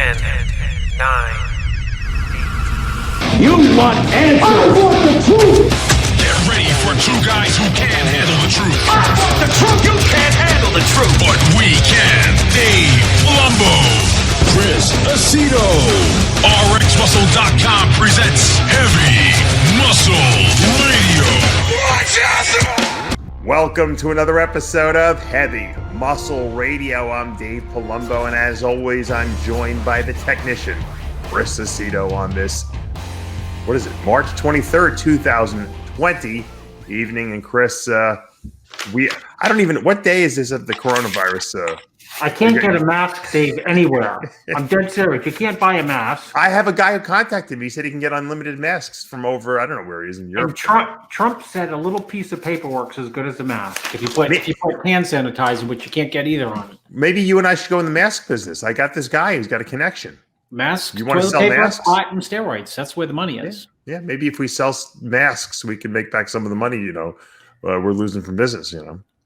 10, 9. You want answers? I want the truth! Get ready for two guys who can't handle the truth. I want the truth! You can't handle the truth! But we can. Dave Palumbo, Chris Aceto. RxMuscle.com presents Heavy Muscle Radio. Watch out! Welcome to another episode of Heavy Muscle Radio. I'm Dave Palumbo, and as always, I'm joined by the technician, Chris Aceto, on this, what is it, March 23rd, 2020 evening. And Chris, I don't even, what day is this of the coronavirus? I can't get a mask, Dave, anywhere. I'm dead serious. You can't buy a mask. I have a guy who contacted me. He said he can get unlimited masks from over, I don't know where he is in Europe. And Trump said a little piece of paperwork's as good as a mask. If you put hand sanitizer, which you can't get either on it. Maybe you and I should go in the mask business. I got this guy who's got a connection. Masks, you want to sell paper, masks? platinum steroids. That's where the money is. Yeah, maybe if we sell masks, we can make back some of the money, we're losing from business,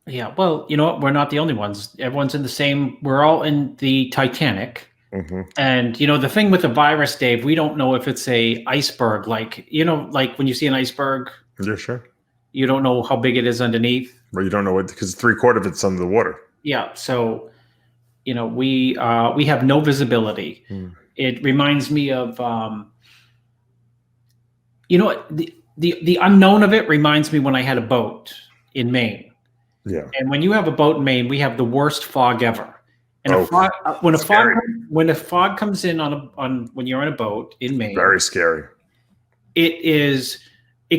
Yeah, well, you know what? We're not the only ones. Everyone's in the same. We're all in the Titanic. Mm-hmm. And, the thing with the virus, Dave, we don't know if it's a iceberg. Like when you see an iceberg. Yeah, sure. You don't know how big it is underneath. Well, you don't know what, because 3/4 of it's under the water. Yeah. So, we have no visibility. It reminds me of, the unknown of it reminds me when I had a boat in Maine. Yeah. And when you have a boat in Maine, we have the worst fog ever. And when a fog comes in on when you're on a boat in Maine, very scary. It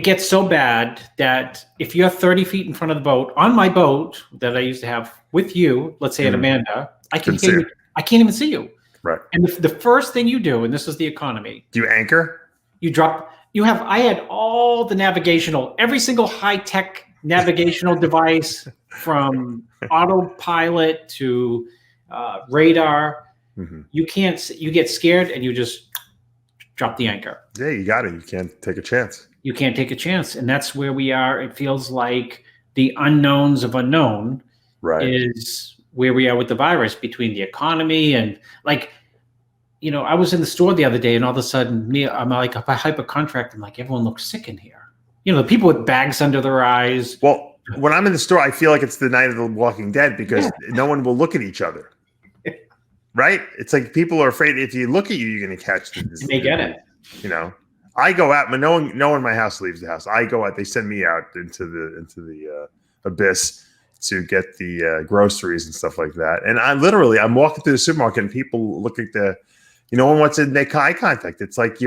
gets so bad that if you're 30 feet in front of the boat, on my boat that I used to have with you, let's say at Amanda, I can't even see you. Right. And the first thing you do, and this is the economy. Do you anchor? I had all the every single high-tech navigational device from autopilot to radar. Mm-hmm. You get scared and you just drop the anchor. Yeah, you got it. You can't take a chance. You can't take a chance. And that's where we are. It feels like the unknowns of unknown is where we are with the virus, between the economy and I was in the store the other day and all of a sudden I'm like, if I hypercontract, I'm like, everyone looks sick in here. The people with bags under their eyes. Well, when I'm in the store, I feel like it's the night of the Walking Dead because no one will look at each other. Right? It's like people are afraid if you look at you, you're going to catch the disease. They get it. I go out, but no one in my house leaves the house. I go out. They send me out into the abyss to get the groceries and stuff like that. And I'm walking through the supermarket and people look at no one wants to make eye contact. It's like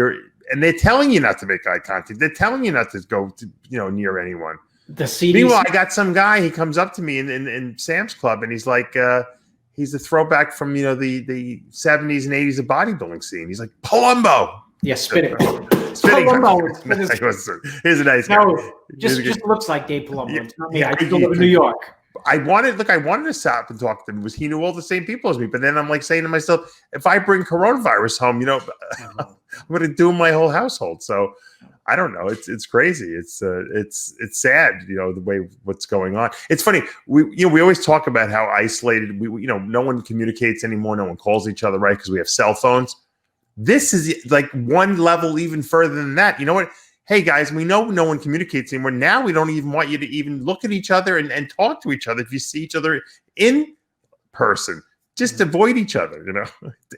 and they're telling you not to make eye contact. They're telling you not to go near anyone. The CDC. Meanwhile, I got some guy. He comes up to me in Sam's Club, and he's like, he's a throwback from the 70s and 80s of bodybuilding scene. He's like, Palumbo. Yeah, spitting. Palumbo. He's a nice guy. No, just looks like Dave Palumbo. It's not me. I used to live in New York. I wanted to stop and talk to him. He knew all the same people as me. But then I'm like saying to myself, if I bring coronavirus home, I'm going to doom my whole household. So I don't know. It's crazy. It's sad, the way what's going on. It's funny. We always talk about how isolated no one communicates anymore. No one calls each other, right? Because we have cell phones. This is like one level even further than that. You know what? Hey guys, we know no one communicates anymore. Now we don't even want you to even look at each other and talk to each other. If you see each other in person, just avoid each other.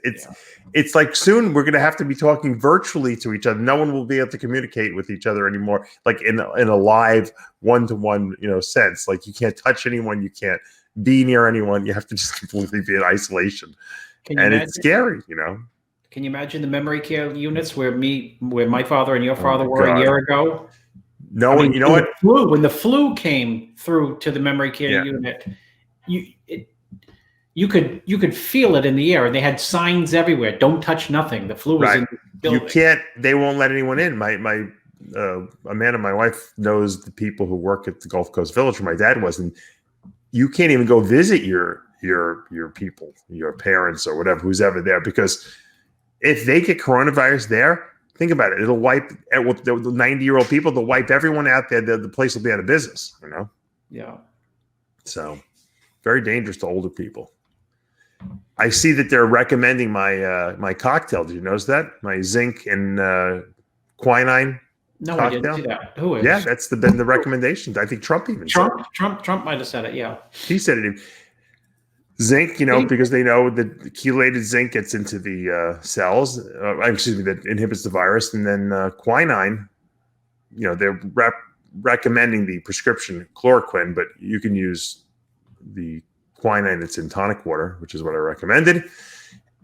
It's like soon we're going to have to be talking virtually to each other. No one will be able to communicate with each other anymore, like in a live one-to-one sense. Like you can't touch anyone, you can't be near anyone. You have to just completely be in isolation, and it's scary. Can you imagine the memory care units where my father and your father were a year ago? No one, what? When the flu came through to the memory care unit, you could feel it in the air, and they had signs everywhere. Don't touch nothing. The flu was in the building. You can't. They won't let anyone in. Amanda, my wife, knows the people who work at the Gulf Coast Village where my dad was, and you can't even go visit your people, your parents or whatever, who's ever there, because if they get coronavirus there, think about it. It'll wipe the 90-year-old people. They'll wipe everyone out there. The place will be out of business. Yeah. So very dangerous to older people. I see that they're recommending my cocktail. Did you notice that? My zinc and quinine No, cocktail? I didn't see that. Who is? Yeah, that's been the recommendation. I think Trump even said it. Trump might have said it. Yeah. He said it. Zinc, because they know that the chelated zinc gets into the cells. That inhibits the virus, and then quinine. They're recommending the prescription chloroquine, but you can use the quinine that's in tonic water, which is what I recommended,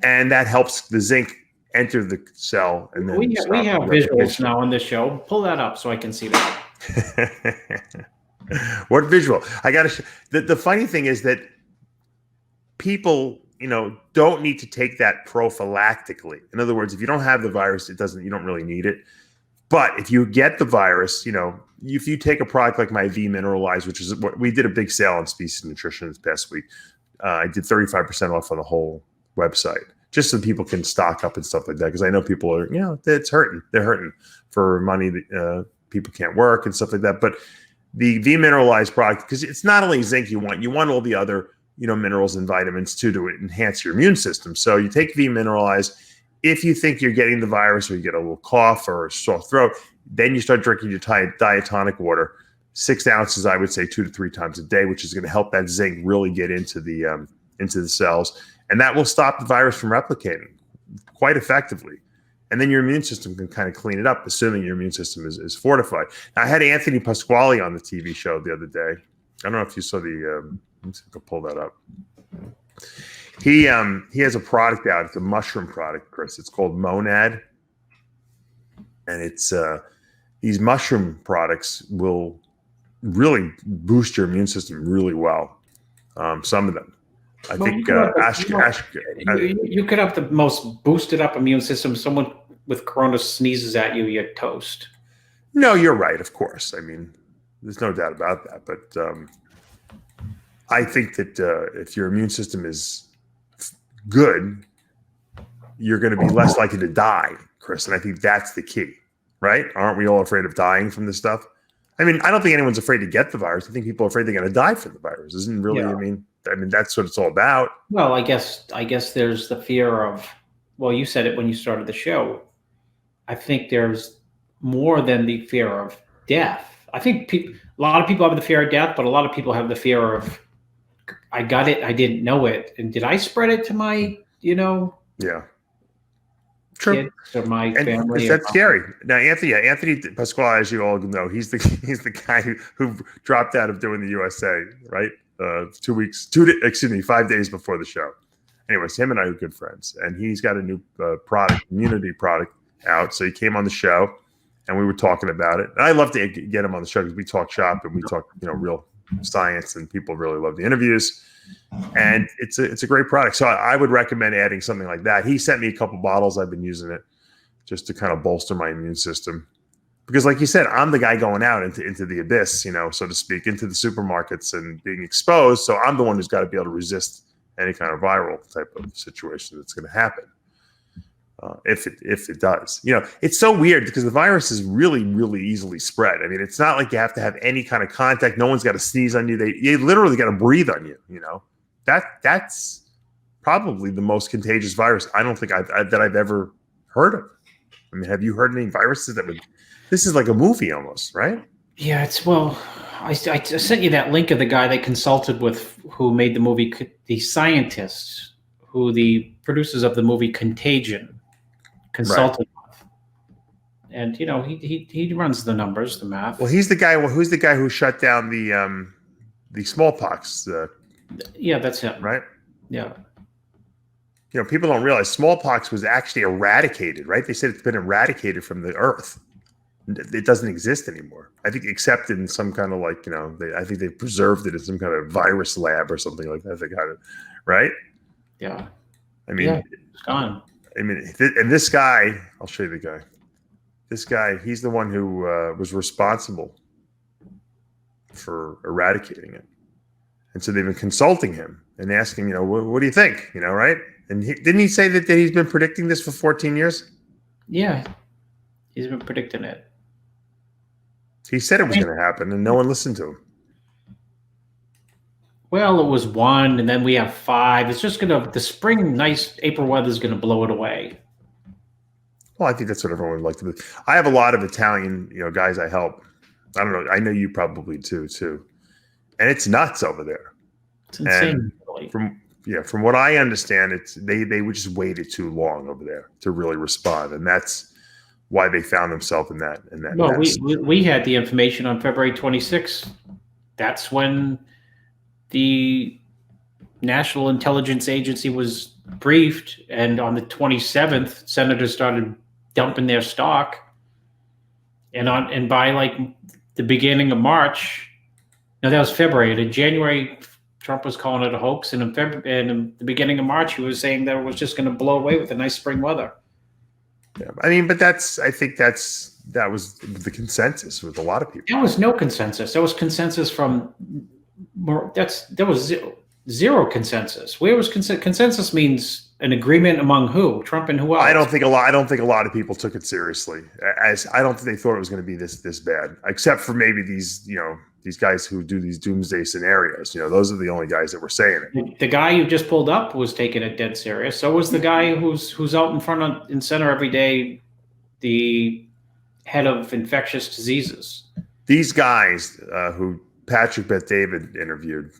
and that helps the zinc enter the cell. And then we have visuals now on this show. Pull that up so I can see that. What visual? I got to. The funny thing is that people, don't need to take that prophylactically. In other words, if you don't have the virus, you don't really need it. But if you get the virus, if you take a product like my V Mineralize, which is what we did a big sale on Species Nutrition this past week. I did 35% off on the whole website, just so people can stock up and stuff like that. Because I know people are, it's hurting. They're hurting for money that people can't work and stuff like that. But the V Mineralize product, because it's not only zinc you want all the other minerals and vitamins too, to enhance your immune system. So you take V Mineralize. If you think you're getting the virus or you get a little cough or a sore throat, then you start drinking your diatonic water, 6 ounces, I would say 2 to 3 times a day, which is going to help that zinc really get into the cells. And that will stop the virus from replicating quite effectively. And then your immune system can kind of clean it up, assuming your immune system is fortified. Now, I had Anthony Pasquale on the TV show the other day. I don't know if you saw let me see if I can pull that up. He has a product out. It's a mushroom product, Chris. It's called Monad. And it's these mushroom products will really boost your immune system really well. Some of them. I think you could have the most boosted up immune system. Someone with corona sneezes at you, you're toast. No, you're right, of course. I mean, there's no doubt about that. But I think that if your immune system is good, you're going to be less likely to die, Chris. And I think that's the key, right? Aren't we all afraid of dying from this stuff? I mean, I don't think anyone's afraid to get the virus. I think people are afraid they're going to die from the virus. Isn't really? Yeah. I mean, that's what it's all about. Well, I guess there's the fear of. Well, you said it when you started the show. I think there's more than the fear of death. I think a lot of people have the fear of death, but a lot of people have the fear of. I got it. I didn't know it, and did I spread it to my, Yeah. True. Kids or my family? That's scary. Now, Anthony Pasquale, as you all know, he's the guy who dropped out of doing the USA, right? 5 days before the show. Anyways, him and I are good friends, and he's got a new immunity product out. So he came on the show, and we were talking about it. And I love to get him on the show because we talk shop and we talk, real science, and people really love the interviews. And it's a great product. So I would recommend adding something like that. He sent me a couple bottles. I've been using it just to kind of bolster my immune system. Because like you said, I'm the guy going out into the abyss, so to speak, into the supermarkets and being exposed. So I'm the one who's got to be able to resist any kind of viral type of situation that's going to happen. If it does. It's so weird because the virus is really, really easily spread. I mean, it's not like you have to have any kind of contact. No one's got to sneeze on you. They literally got to breathe on you, That's probably the most contagious virus I don't think I've ever heard of. I mean, have you heard any viruses this is like a movie almost, right? Yeah, I sent you that link of the guy they consulted with who made the movie, the scientists, who the producers of the movie Contagion consulted with. And he runs the numbers, the math. Well, he's the guy who shut down the smallpox. Yeah, that's him. Right? Yeah. People don't realize smallpox was actually eradicated, right? They said it's been eradicated from the earth. It doesn't exist anymore. I think except in some kind of I think they preserved it in some kind of virus lab or something like that. They got it, right? Yeah. I mean, it's gone. I mean, and this guy, I'll show you the guy. This guy, he's the one who was responsible for eradicating it. And so they've been consulting him and asking, what do you think? Right? And didn't he say that he's been predicting this for 14 years? Yeah. He's been predicting it. He said it was going to happen, and no one listened to him. Well, it was 1, and then we have 5. It's just the spring, nice April weather is gonna blow it away. Well, I think that's what everyone would like to do. I have a lot of Italian, guys I help. I don't know. I know you probably too. And it's nuts over there. It's insane. And from what I understand, it's they would just waited too long over there to really respond, and that's why they found themselves in that. Well, mess. we had the information on February 26th. That's when the National Intelligence Agency was briefed, and on the 27th, senators started dumping their stock, and by like the beginning of March, no, that was February. And in January, Trump was calling it a hoax, and in the beginning of March, he was saying that it was just going to blow away with the nice spring weather. Yeah, I mean, but I think that was the consensus with a lot of people. There was no consensus. There was consensus from there was zero consensus. Where was consensus? Means an agreement among who? Trump and who else? I don't think a lot of people took it seriously. As I don't think they thought it was going to be this bad, except for maybe these guys who do these doomsday scenarios. Those are the only guys that were saying it. The guy you just pulled up was taking it dead serious. So was the guy who's out in front in center every day, the head of infectious diseases. These guys who Patrick Bet-David interviewed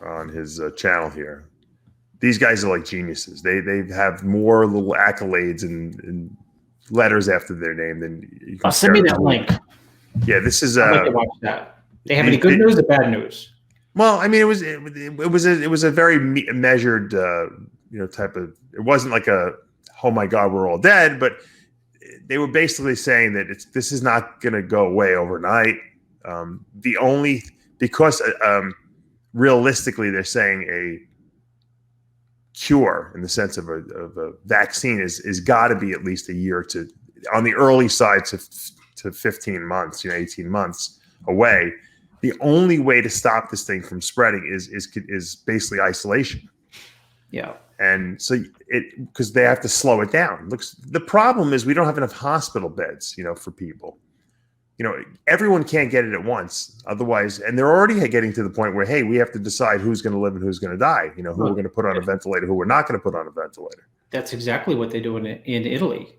on his channel here, these guys are like geniuses. They have more little accolades and letters after their name than you can. Send me that link. Yeah, this is. I'd like to watch that. They have any good news or bad news? Well, I mean, it was a very measured, type of. It wasn't like a, oh my God, we're all dead, but they were basically saying that this is not going to go away overnight. Because realistically, they're saying a cure in the sense of a vaccine is got to be at least a year to, on the early side, to 15 months, 18 months away. The only way to stop this thing from spreading is basically isolation. Yeah. And so because they have to slow it down. The problem is we don't have enough hospital beds, for people. Everyone can't get it at once. Otherwise, and they're already getting to the point where, hey, we have to decide who's going to live and who's going to die. Who we're going to put on a ventilator, who we're not going to put on a ventilator. That's exactly what they do in Italy.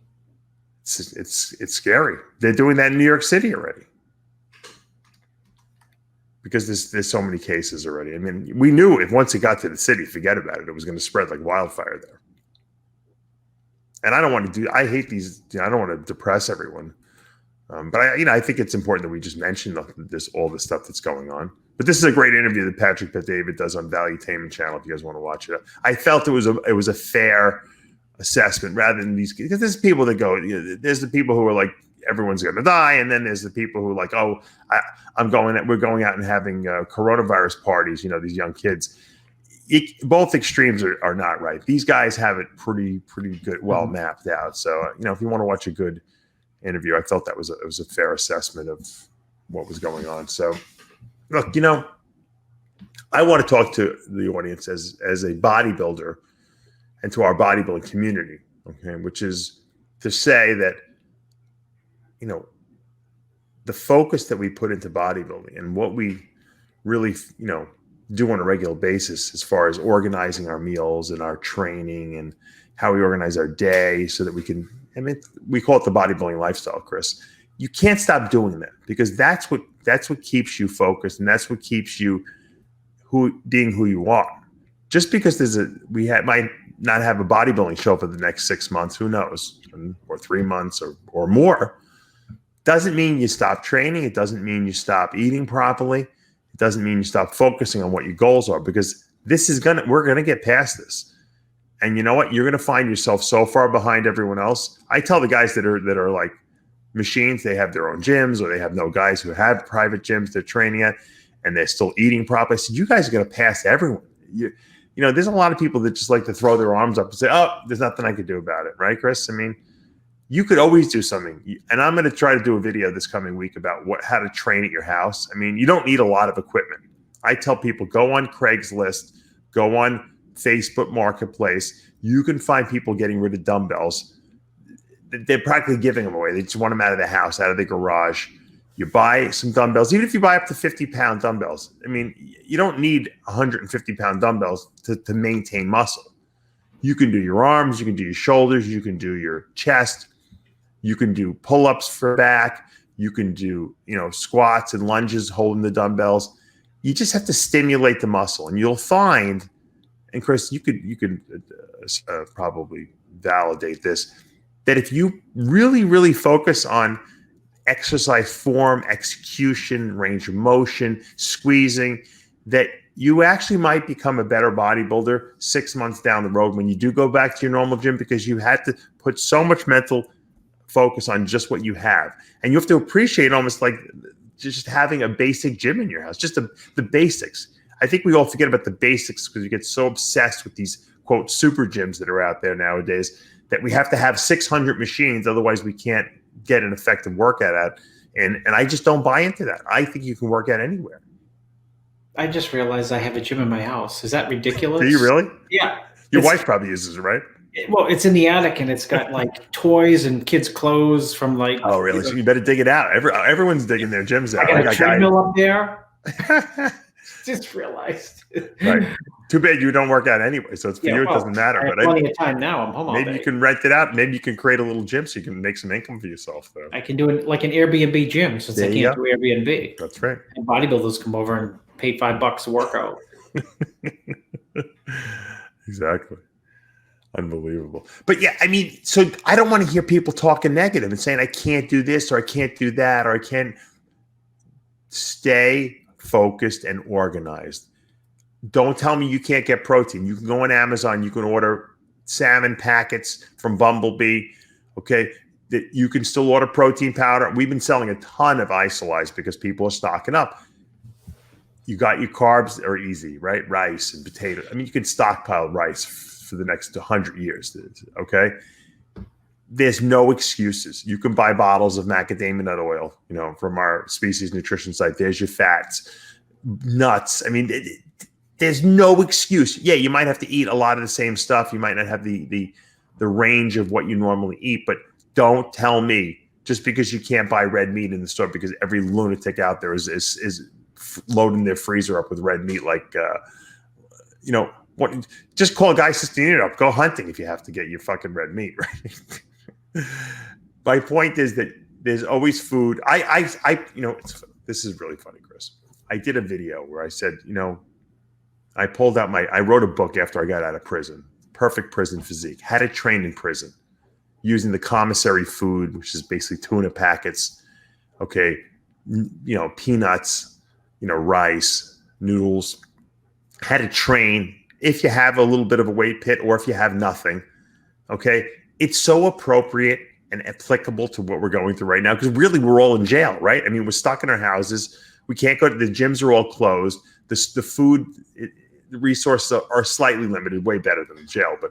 It's scary. They're doing that in New York City already. Because there's so many cases already. I mean, we knew if once it got to the city, forget about it. It was going to spread like wildfire there. And I don't want to I hate these. I don't want to depress everyone. But I think it's important that we just mention all this stuff that's going on. But this is a great interview that Patrick Bet-David does on Valuetainment channel. If you guys want to watch it, I felt it was a fair assessment rather than these, because there's people that go, there's the people who are like, everyone's going to die. And then there's the people who are like, oh, we're going out and having coronavirus parties, these young kids. Both extremes are not right. These guys have it pretty good, well mapped out. So, if you want to watch a good interview, I felt that it was a fair assessment of what was going on. So, look, I want to talk to the audience as a bodybuilder and to our bodybuilding community, okay, which is to say that, the focus that we put into bodybuilding and what we really, do on a regular basis as far as organizing our meals and our training and how we organize our day so that we can, we call it the bodybuilding lifestyle, Chris. You can't stop doing that because that's what keeps you focused and that's what keeps you being who you are. Just because might not have a bodybuilding show for the next 6 months, who knows, or 3 months or more, doesn't mean you stop training. It doesn't mean you stop eating properly. It doesn't mean you stop focusing on what your goals are, because we're gonna get past this. And you know what? You're gonna find yourself so far behind everyone else. I tell the guys that are like machines, they have their own gyms, or they have no guys who have private gyms they're training at, and they're still eating properly. I said, you guys are gonna pass everyone. There's a lot of people that just like to throw their arms up and say, oh, there's nothing I could do about it. Right, Chris? I mean, you could always do something. And I'm going to try to do a video this coming week about how to train at your house. I mean, you don't need a lot of equipment. I tell people, go on Craigslist, go on Facebook Marketplace. You can find people getting rid of dumbbells. They're practically giving them away. They just want them out of the house, out of the garage. You buy some dumbbells, even if you buy up to 50-pound dumbbells. I mean, you don't need 150-pound dumbbells to maintain muscle. You can do your arms, you can do your shoulders, you can do your chest, you can do pull-ups for back, you can do, squats and lunges holding the dumbbells. You just have to stimulate the muscle, and you'll find, and Chris, you could probably validate this, that if you really, really focus on exercise form, execution, range of motion, squeezing, that you actually might become a better bodybuilder 6 months down the road when you do go back to your normal gym, because you had to put so much mental focus on just what you have. And you have to appreciate almost like just having a basic gym in your house, just the basics. I think we all forget about the basics because we get so obsessed with these, quote, super gyms that are out there nowadays, that we have to have 600 machines. Otherwise, we can't get an effective workout out. And I just don't buy into that. I think you can work out anywhere. I just realized I have a gym in my house. Is that ridiculous? Do you really? Yeah. Your wife probably uses it, right? Well, it's in the attic, and it's got like toys and kids' clothes from like. Oh, really? So you better dig it out. Everyone's digging their gyms out. I got a treadmill up there. Just realized. Right. Too bad you don't work out anyway. So it's for you, it doesn't matter. I have plenty of time now. I'm home all day. Maybe you can rent it out. Maybe you can create a little gym so you can make some income for yourself, though. I can do it like an Airbnb gym since I can't do Airbnb. That's right. And bodybuilders come over and pay $5 a workout. Exactly. Unbelievable. But yeah, I mean, so I don't want to hear people talking negative and saying I can't do this or I can't do that or I can't. Stay focused and organized. Don't tell me you can't get protein. You can go on Amazon. You can order salmon packets from Bumblebee. Okay. That you can still order protein powder. We've been selling a ton of Isolize because people are stocking up. You got your carbs that are easy, right? Rice and potato. I mean, you can stockpile rice for the next 100 years. Okay. There's no excuses. You can buy bottles of macadamia nut oil, from our Species Nutrition site. There's your fats, nuts. I mean, there's no excuse. Yeah, you might have to eat a lot of the same stuff. You might not have the range of what you normally eat, but don't tell me just because you can't buy red meat in the store because every lunatic out there is loading their freezer up with red meat. Like, what? Just call a guy 16 up. Go hunting if you have to get your fucking red meat, right? My point is that there's always food. This is really funny, Chris. I did a video where I said, I wrote a book after I got out of prison, Perfect Prison Physique, how to train in prison using the commissary food, which is basically tuna packets. Okay. Peanuts, rice, noodles, how to train if you have a little bit of a weight pit or if you have nothing. Okay. It's so appropriate and applicable to what we're going through right now because really we're all in jail, right? I mean, we're stuck in our houses. We can't go to the gyms are all closed. The food the resources are slightly limited, way better than the jail. But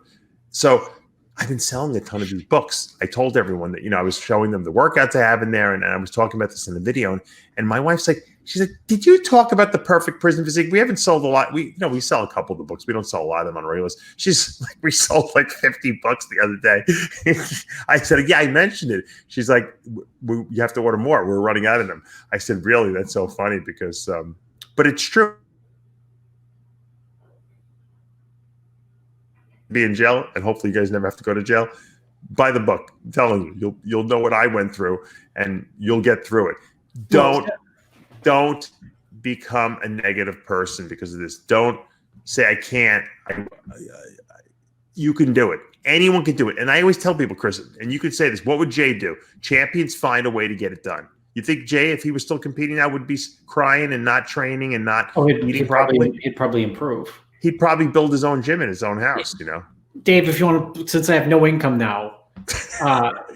so I've been selling a ton of these books. I told everyone that, I was showing them the workouts I have in there and I was talking about this in the video. And my wife's like, she's like, did you talk about the Perfect Prison Physique? We haven't sold a lot. We sell a couple of the books. We don't sell a lot of them on regulars. She's like, we sold like 50 books the other day. I said, yeah, I mentioned it. She's like, you have to order more. We're running out of them. I said, really? That's so funny because, but it's true. Be in jail, and hopefully you guys never have to go to jail. Buy the book. I'm telling you, you'll know what I went through, and you'll get through it. Don't become a negative person because of this. Don't say I can't. You can do it. Anyone can do it. And I always tell people, Chris, and you could say this. What would Jay do? Champions find a way to get it done. You think Jay, if he was still competing now, would be crying and not training and not eating properly? He'd probably improve. He'd probably build his own gym in his own house, Dave, if you want to, since I have no income now,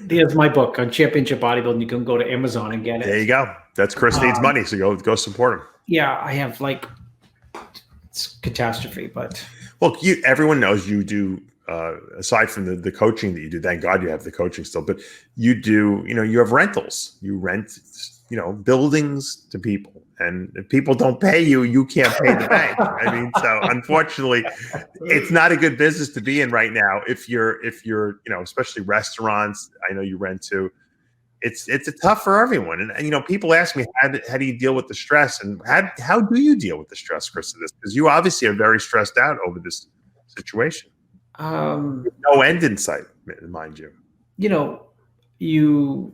here's my book on championship bodybuilding. You can go to Amazon and get it. There you go. That's Chris needs money, so go support him. Yeah, I have it's catastrophe, but well, everyone knows you do. Aside from the coaching that you do, thank God you have the coaching still. But you do, you have rentals. You rent, buildings to people. And if people don't pay you, you can't pay the bank. I mean, so unfortunately, it's not a good business to be in right now. If you're, especially restaurants, I know you rent to. it's tough for everyone. And you know, people ask me, how do you deal with the stress? And how do you deal with the stress, Chris, of this? Because you obviously are very stressed out over this situation. No end in sight, mind you. You know, you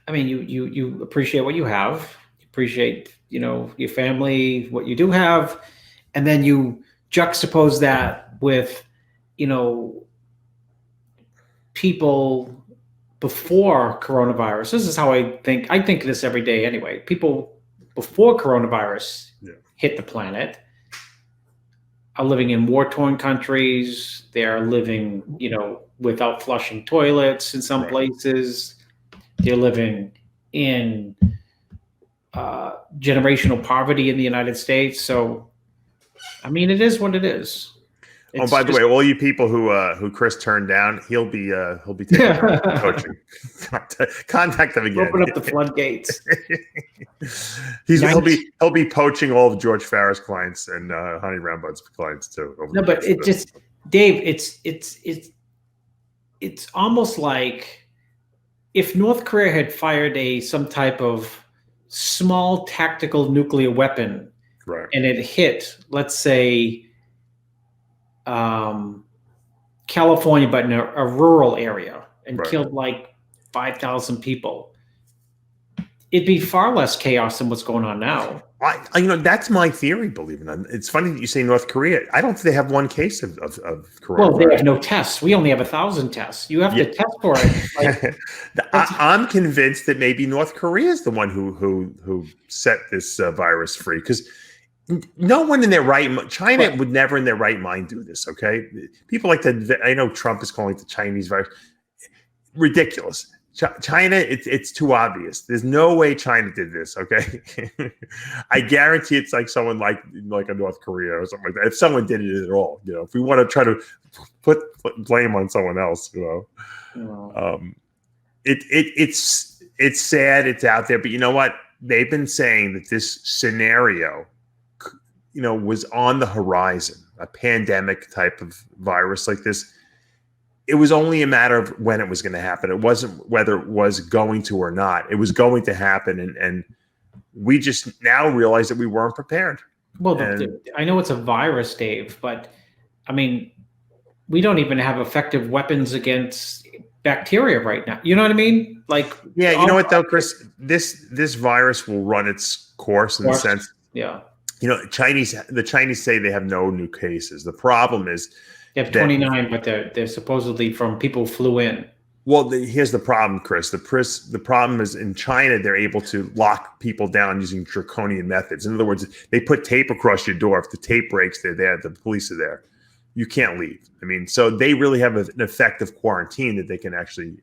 appreciate what you have. You appreciate, you know, your family, what you do have, and then you juxtapose that with, you know, people before coronavirus. This is how I think. I think this every day anyway. People before coronavirus hit the planet are living in war-torn countries. They're living, you know, without flushing toilets in some places. They're living in generational poverty in the United States. So, I mean, it is what it is. It's by the way, all you people who Chris turned down, he'll be taking coaching. Contact him again. Open up the floodgates. He'll be poaching all of George Farrah's clients and Honey Rambud's clients too. No, but it just, Dave, it's almost like if North Korea had fired some type of small tactical nuclear weapon, and it hit, let's say, California, but in a rural area, and killed like 5,000 people, it'd be far less chaos than what's going on now. You know, that's my theory, believe it or not. It's funny that you say North Korea. I don't think they have one case of coronavirus. Well, they have no tests. We only have 1,000 tests. You have to test for it. Like, I'm convinced that maybe North Korea is the one who set this virus free, because no one in their right China would never in their right mind do this. Okay, people like to. I know Trump is calling it the Chinese virus. Ridiculous. China, it's too obvious. There's no way China did this. Okay, I guarantee it's like someone like a North Korea or something like that. If someone did it at all, you know, if we want to try to put blame on someone else, you know, it's sad. It's out there, but you know what? They've been saying that this scenario, you know, was on the horizon, a pandemic type of virus like this. It was only a matter of when it was going to happen. It wasn't whether it was going to or not. It was going to happen. And we just now realize that we weren't prepared. Well, I know it's a virus, Dave, but I mean, we don't even have effective weapons against bacteria right now. You know what I mean? Like, yeah, you know what though, Chris, this virus will run its course in the sense, you know, the Chinese say they have no new cases. The problem is, they have 29, but they're supposedly from people who flew in. Well, here's the problem, Chris. The problem is in China, they're able to lock people down using draconian methods. In other words, they put tape across your door. If the tape breaks, they're there. The police are there. You can't leave. I mean, so they really have an effective quarantine that they can actually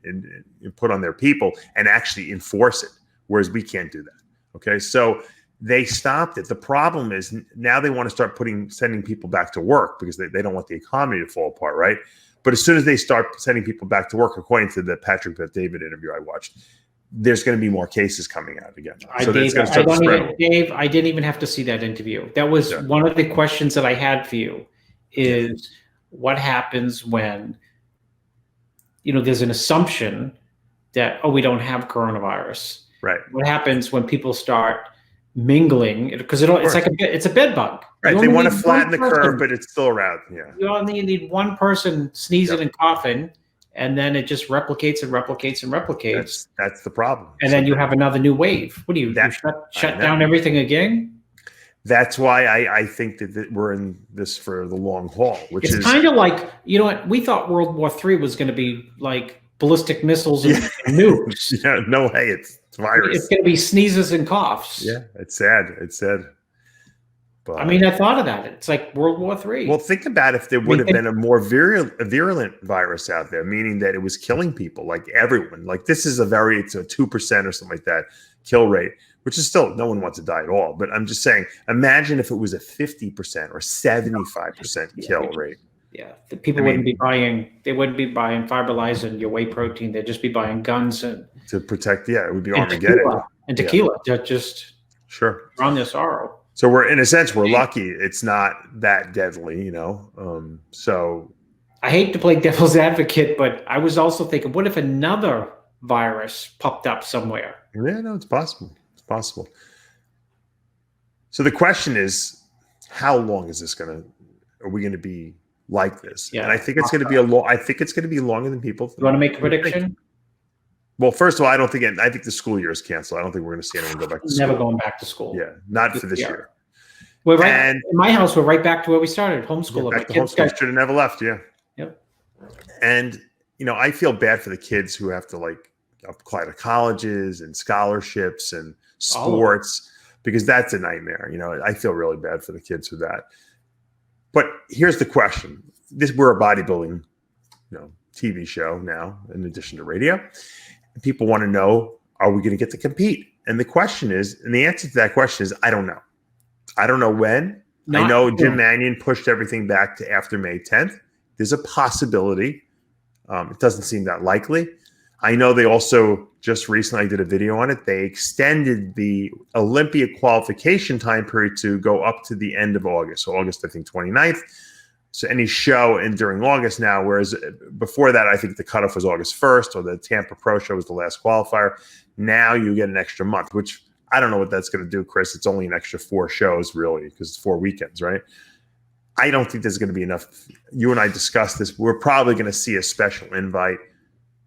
put on their people and actually enforce it, whereas we can't do that. Okay, so they stopped it. The problem is now they want to start sending people back to work because they don't want the economy to fall apart, right? But as soon as they start sending people back to work, according to the Patrick Bet-David interview I watched, there's going to be more cases coming out again. So Dave, I didn't even have to see that interview. That was one of the questions that I had for you is what happens when, you know, there's an assumption that, oh, we don't have coronavirus. Right. What happens when people start mingling, because it's like it's a bed bug. Right. They want to flatten the curve, but it's still around. Yeah. You only need one person sneezing and coughing, and then it just replicates and replicates and replicates. That's the problem. And then you have another new wave. What do you shut down everything again? That's why I think that we're in this for the long haul, which is kind of like, you know what, we thought World War III was going to be like ballistic missiles and nukes. Yeah, no way. It's virus. It's going to be sneezes and coughs. Yeah, it's sad. It's sad. But, I mean, I thought of that. It's like World War III. Well, think about if there would have been a more virulent virus out there, meaning that it was killing people, like everyone. Like it's a 2% or something like that kill rate, which is still, no one wants to die at all. But I'm just saying, imagine if it was a 50% or 75% kill rate. Yeah, the people wouldn't be buying fiber lysine, your whey protein. They'd just be buying guns and to protect. Yeah, it would be Armageddon and tequila. Just drown their sorrow. So we're lucky. It's not that deadly, you know. So I hate to play devil's advocate, but I was also thinking, what if another virus popped up somewhere. Yeah, no, it's possible. It's possible. So the question is, how long is this are we going to be like this? Yeah, and I think it's going to be I think it's going to be longer than people. You want to make a prediction? Well, first of all, I think the school year is canceled. I don't think we're going to see anyone go back to school. Never going back to school. Yeah, not for this year. We're right in my house. We're right back to where we started, homeschool. Back to homeschool. Should have never left. Yeah. Yep. And I feel bad for the kids who have to apply to colleges and scholarships and sports because that's a nightmare. I feel really bad for the kids with that. But here's the question: we're a bodybuilding, TV show now, in addition to radio. And people want to know: are we going to get to compete? And the answer to that question is: I don't know. I don't know when. I know Jim Mannion pushed everything back to after May 10th. There's a possibility. It doesn't seem that likely. I know they also just recently did a video on it. They extended the Olympia qualification time period to go up to the end of August. So August, I think, 29th. So any show during August now, whereas before that, I think the cutoff was August 1st, or the Tampa Pro Show was the last qualifier. Now you get an extra month, which I don't know what that's going to do, Chris. It's only an extra 4 shows, really, because it's 4 weekends, right? I don't think there's going to be enough. You and I discussed this. We're probably going to see a special invite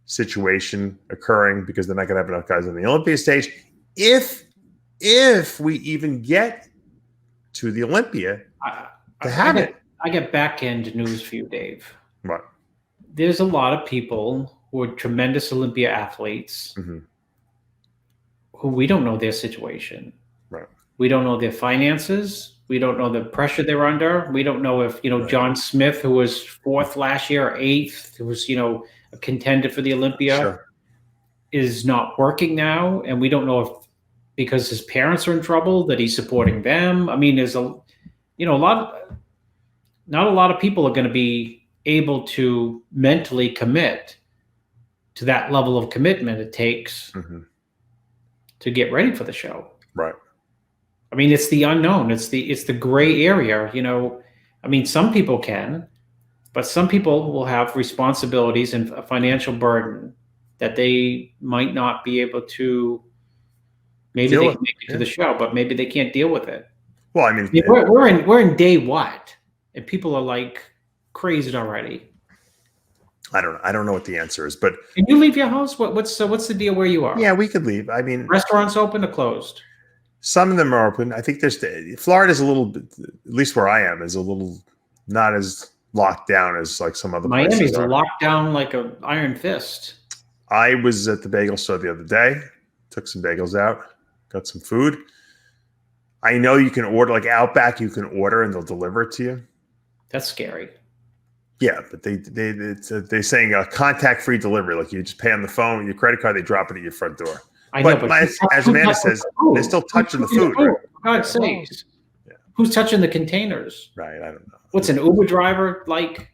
situation occurring because they're not going to have enough guys on the Olympia stage. If we even get to the Olympia to have it. I get back end news for you, Dave. What? There's a lot of people who are tremendous Olympia athletes who we don't know their situation. Right. We don't know their finances. We don't know the pressure they're under. We don't know if, John Smith, who was 4th last year, or 8th, who was, a contender for the Olympia, is not working now. And we don't know if, because his parents are in trouble, that he's supporting them. I mean, there's not a lot of people are going to be able to mentally commit to that level of commitment it takes to get ready for the show. Right. I mean, it's the unknown. It's the gray area. I mean, some people can, but some people will have responsibilities and a financial burden that they might not be able to. Maybe they can make it to the show, but maybe they can't deal with it. Well, I mean, we're in day what, and people are like crazed already. I don't know what the answer is, but can you leave your house? What's the deal where you are? Yeah, we could leave. I mean, restaurants open or closed? Some of them are open. I think Florida's a little bit, at least where I am, is a little not as locked down as like some other places. Miami's locked down like an iron fist. I was at the bagel store the other day, took some bagels out, got some food. I know you can order, like Outback, you can order and they'll deliver it to you. That's scary. Yeah, but they're saying a contact-free delivery. Like you just pay on the phone with your credit card, they drop it at your front door. I know, but as Amanda says, they're still touching the food. Right? For God's sakes. Yeah. Who's touching the containers? Right, I don't know. What's an Uber driver like?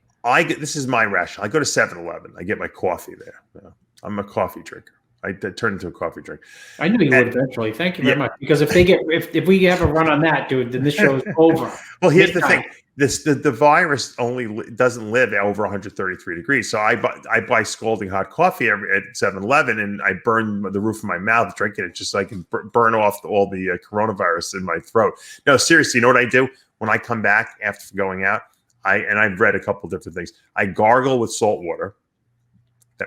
This is my rationale. I go to 7-Eleven. I get my coffee there. I'm a coffee drinker. I turned into a coffee drink. I knew you would eventually. Thank you very much. Because if we have a run on that, dude, then this show is over. Well, here's the thing: the virus only doesn't live over 133 degrees. So I buy scalding hot coffee at 7-Eleven, and I burn the roof of my mouth drinking it just so I can burn off all the coronavirus in my throat. No, seriously, you know what I do when I come back after going out? I've read a couple different things. I gargle with salt water.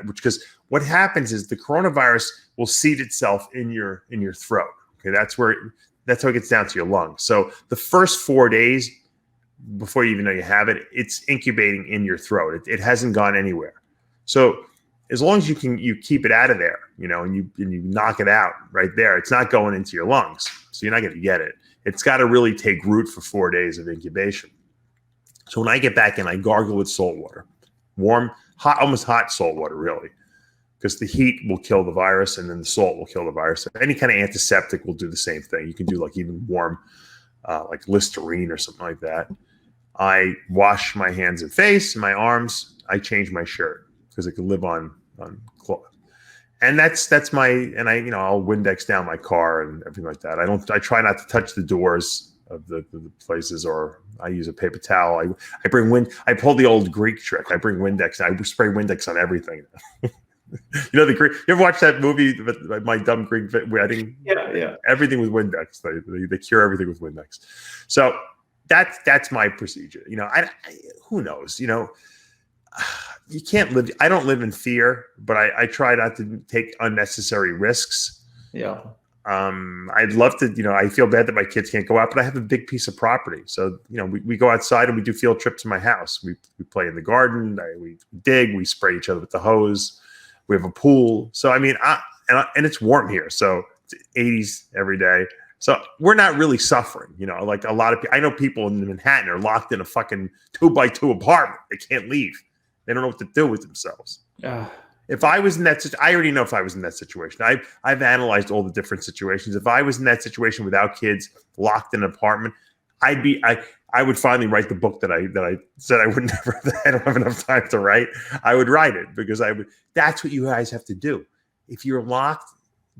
Because what happens is the coronavirus will seat itself in your throat. Okay, that's how it gets down to your lungs. So the first 4 days before you even know you have it, it's incubating in your throat. It hasn't gone anywhere. So as long as you keep it out of there, and you knock it out right there, it's not going into your lungs. So you're not going to get it. It's got to really take root for 4 days of incubation. So when I get back in, I gargle with salt water, warm. Hot, almost hot salt water, really, because the heat will kill the virus and then the salt will kill the virus. Any kind of antiseptic will do the same thing. You can do like even warm, like Listerine or something like that. I wash my hands and face and my arms. I change my shirt because it can live on cloth. And that's my, and I'll Windex down my car and everything like that. I try not to touch the doors of the places, or I use a paper towel. I pull the old Greek trick. I bring Windex. I spray Windex on everything. You ever watch that movie, My Dumb Greek Wedding? Yeah. Everything with Windex. They cure everything with Windex. So that's my procedure. Who knows? You can't live. I don't live in fear, but I try not to take unnecessary risks. Yeah. I'd love to, I feel bad that my kids can't go out, but I have a big piece of property. So, we go outside and we do field trips in my house. We play in the garden. We dig, we spray each other with the hose. We have a pool. So, I mean, and it's warm here. So it's 80s every day. So we're not really suffering, like a lot of people. I know people in Manhattan are locked in a fucking 2x2 apartment. They can't leave. They don't know what to do with themselves. If I was in that, I already know if I was in that situation. I've analyzed all the different situations. If I was in that situation without kids, locked in an apartment, I would finally write the book that I said I would never. I don't have enough time to write. I would write it because that's what you guys have to do. If you're locked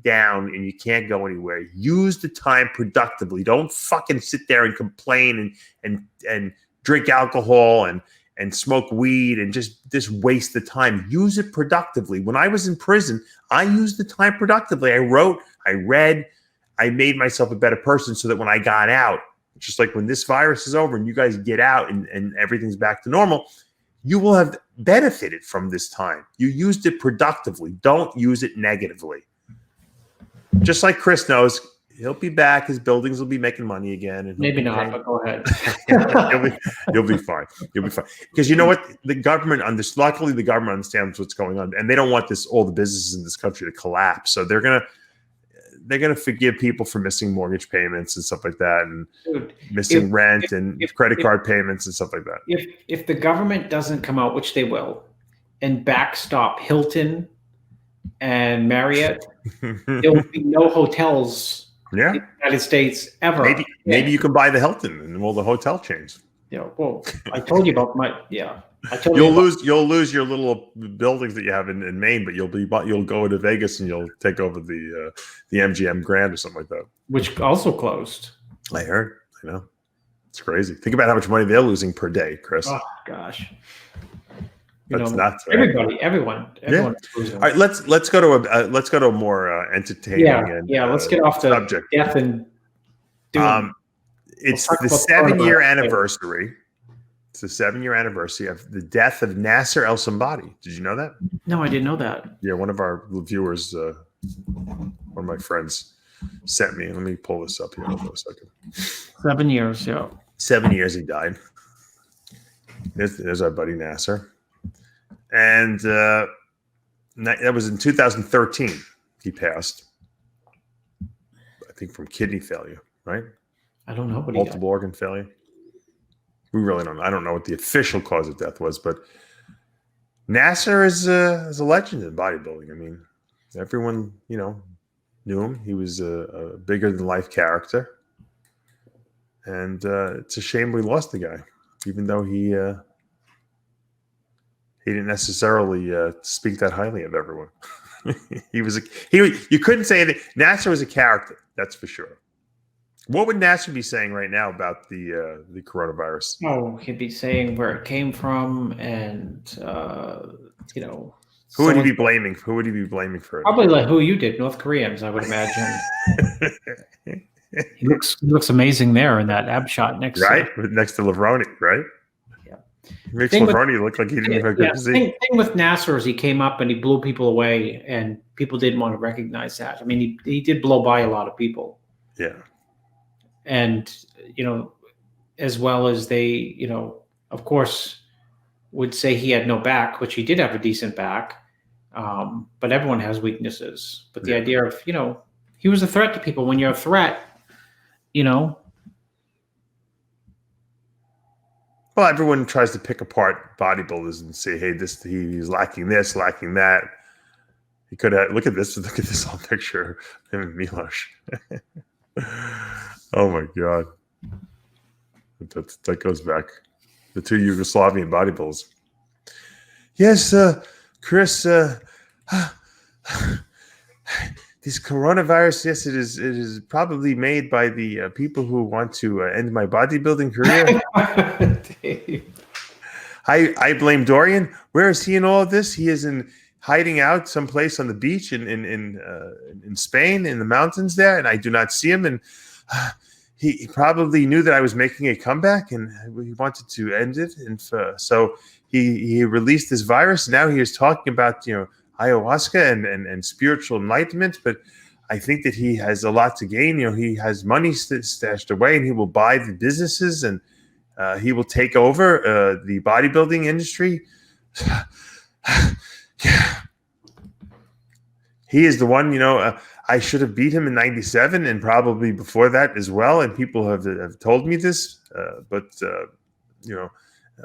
down and you can't go anywhere, use the time productively. Don't fucking sit there and complain and drink alcohol and smoke weed and just waste the time. Use it productively. When I was in prison, I used the time productively. I wrote, I read, I made myself a better person so that when I got out, just like when this virus is over and you guys get out and everything's back to normal, you will have benefited from this time. You used it productively. Don't use it negatively. Just like Chris knows, he'll be back. His buildings will be making money again. And maybe not, but go ahead. You'll be fine. You'll be fine. Because you know what? Luckily, the government understands what's going on, and they don't want all the businesses in this country to collapse. So they're gonna forgive people for missing mortgage payments and stuff like that, and missing rent and credit card payments and stuff like that. If the government doesn't come out, which they will, and backstop Hilton and Marriott, there will be no hotels in the United States ever. Maybe you can buy the Hilton and all the hotel chains. Well, I told you about You'll lose your little buildings that you have in Maine, but you'll go to Vegas and you'll take over the MGM Grand or something like that, which also closed. I heard. It's crazy. Think about how much money they're losing per day, Chris. Oh gosh. That's nuts. Right? Everyone. Yeah. All right, let's go to a more entertaining. Let's get off the subject. Death and it's the 7-year anniversary. It's the 7-year anniversary of the death of Nasser El Somebody. Did you know that? No, I didn't know that. Yeah, one of our viewers, one of my friends, sent me. Let me pull this up here for a second. 7 years. Yeah. 7 years he died. There's our buddy Nasser. And that was in 2013. He passed, I think, from kidney failure, right? I don't know. Multiple organ failure. We really don't know. I don't know what the official cause of death was, but Nasser is a legend in bodybuilding. I mean, everyone, knew him. He was a bigger-than-life character. And it's a shame we lost the guy, even though he didn't necessarily speak that highly of everyone. You couldn't say that Nasser was a character, that's for sure. What would Nasser be saying right now about the coronavirus? Oh, he'd be saying where it came from, and who would he be blaming? Who would he be blaming for it? Probably like who you did, North Koreans, I would imagine. He looks amazing there in that ab shot next to Levroni, right? Yeah, he makes Levroni look like he didn't have a good physique. Thing with Nasser is he came up and he blew people away, and people didn't want to recognize that. I mean, he did blow by a lot of people. Yeah. And, as well as they, of course, would say he had no back, which he did have a decent back. But everyone has weaknesses. But the idea of, he was a threat to people. When you're a threat, Well, everyone tries to pick apart bodybuilders and say, hey, he's lacking this, lacking that. He could have, look at this whole picture of him and Milosh. Oh my God. That goes back. The two Yugoslavian bodybuilders. Yes, Chris, this coronavirus, yes, it is probably made by the people who want to end my bodybuilding career. I blame Dorian. Where is he in all of this? He is in hiding out someplace on the beach in Spain, in the mountains there, and I do not see him. And he probably knew that I was making a comeback, and he wanted to end it. And so he released this virus. Now he is talking about ayahuasca and spiritual enlightenment, but I think that he has a lot to gain. He has money stashed away, and he will buy the businesses, and he will take over the bodybuilding industry. Yeah. He is the one, I should have beat him in 97 and probably before that as well. And people have told me this, but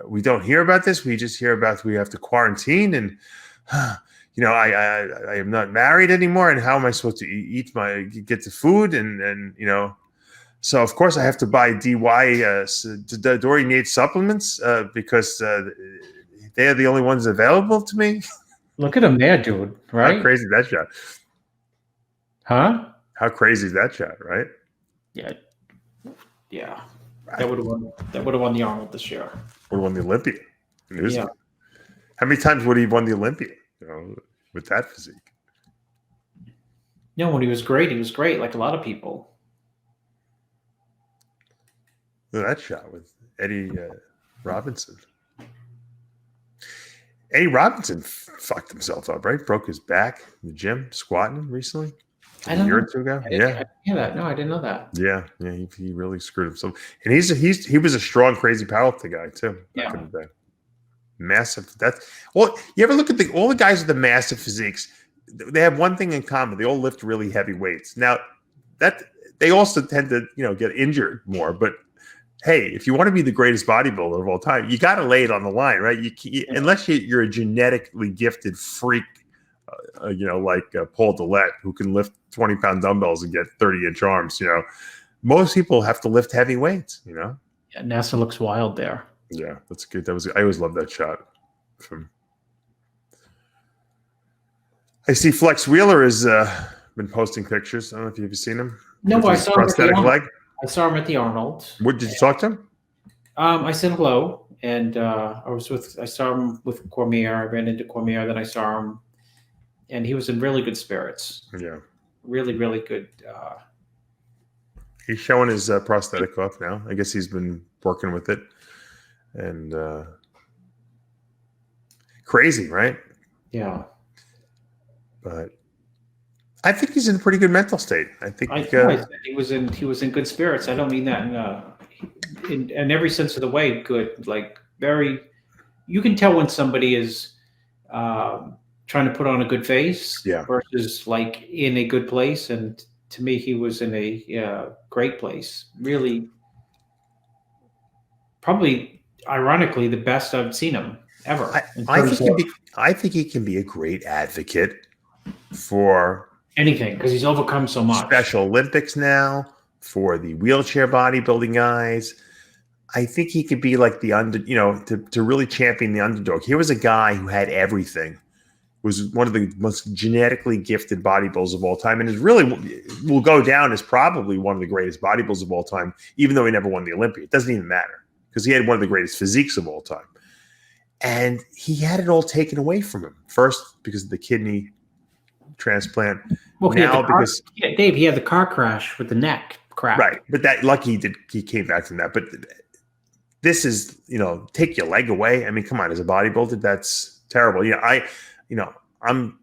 we don't hear about this. We just hear about we have to quarantine, and I am not married anymore, and how am I supposed to get the food? And so of course I have to buy Dorian supplements because they are the only ones available to me. Look at him there, dude. Right? How crazy is that shot? Huh? How crazy is that shot? Right? Yeah. Yeah. That would have won. That would have won the Arnold this year. Would have won the Olympia. Yeah. How many times would he have won the Olympia? With that physique. When he was great, like a lot of people. Look at that shot with Eddie Robinson. Eddie Robinson fucked himself up, right? Broke his back in the gym squatting recently. A year or two ago. I didn't hear that. No, I didn't know that. Yeah. He really screwed himself. And he was a strong, crazy powerlifting guy too. Yeah. Back in the day. Massive. You ever look at all the guys with the massive physiques? They have one thing in common. They all lift really heavy weights. Now, that they also tend to get injured more. But hey, if you want to be the greatest bodybuilder of all time, you got to lay it on the line, right? Unless you're a genetically gifted freak, like Paul Dillette, who can lift 20-pound dumbbells and get 30-inch arms. Most people have to lift heavy weights. Yeah, Nasser looks wild there. Yeah, that's good. I always love that shot. I see Flex Wheeler has been posting pictures. I don't know if you've seen him. No, I saw prosthetic leg. I saw him at the Arnold. What did you talk to him? I said hello, and I saw him with Cormier. I ran into Cormier, then I saw him, and he was in really good spirits. Yeah, really, really good. He's showing his prosthetic off now. I guess he's been working with it, and crazy, right? Yeah, but I think he's in a pretty good mental state. I think he was in good spirits. I don't mean that in every sense of the way. Good, like very. You can tell when somebody is trying to put on a good face, versus like in a good place. And to me, he was in a great place. Really, probably ironically, the best I've seen him ever. I think he can be a great advocate for anything because he's overcome so much. Special Olympics now for the wheelchair bodybuilding guys. I think he could be like the to really champion the underdog. Here was a guy who had everything, was one of the most genetically gifted bodybuilders of all time, and is really will go down as probably one of the greatest bodybuilders of all time, even though he never won the Olympia. It doesn't even matter because he had one of the greatest physiques of all time. And he had it all taken away from him. First, because of the kidney transplant. Well, Dave, he had the car crash with the neck crack. Right. But that lucky he came back from that. But this is, take your leg away. I mean, come on, as a bodybuilder, that's terrible. I'm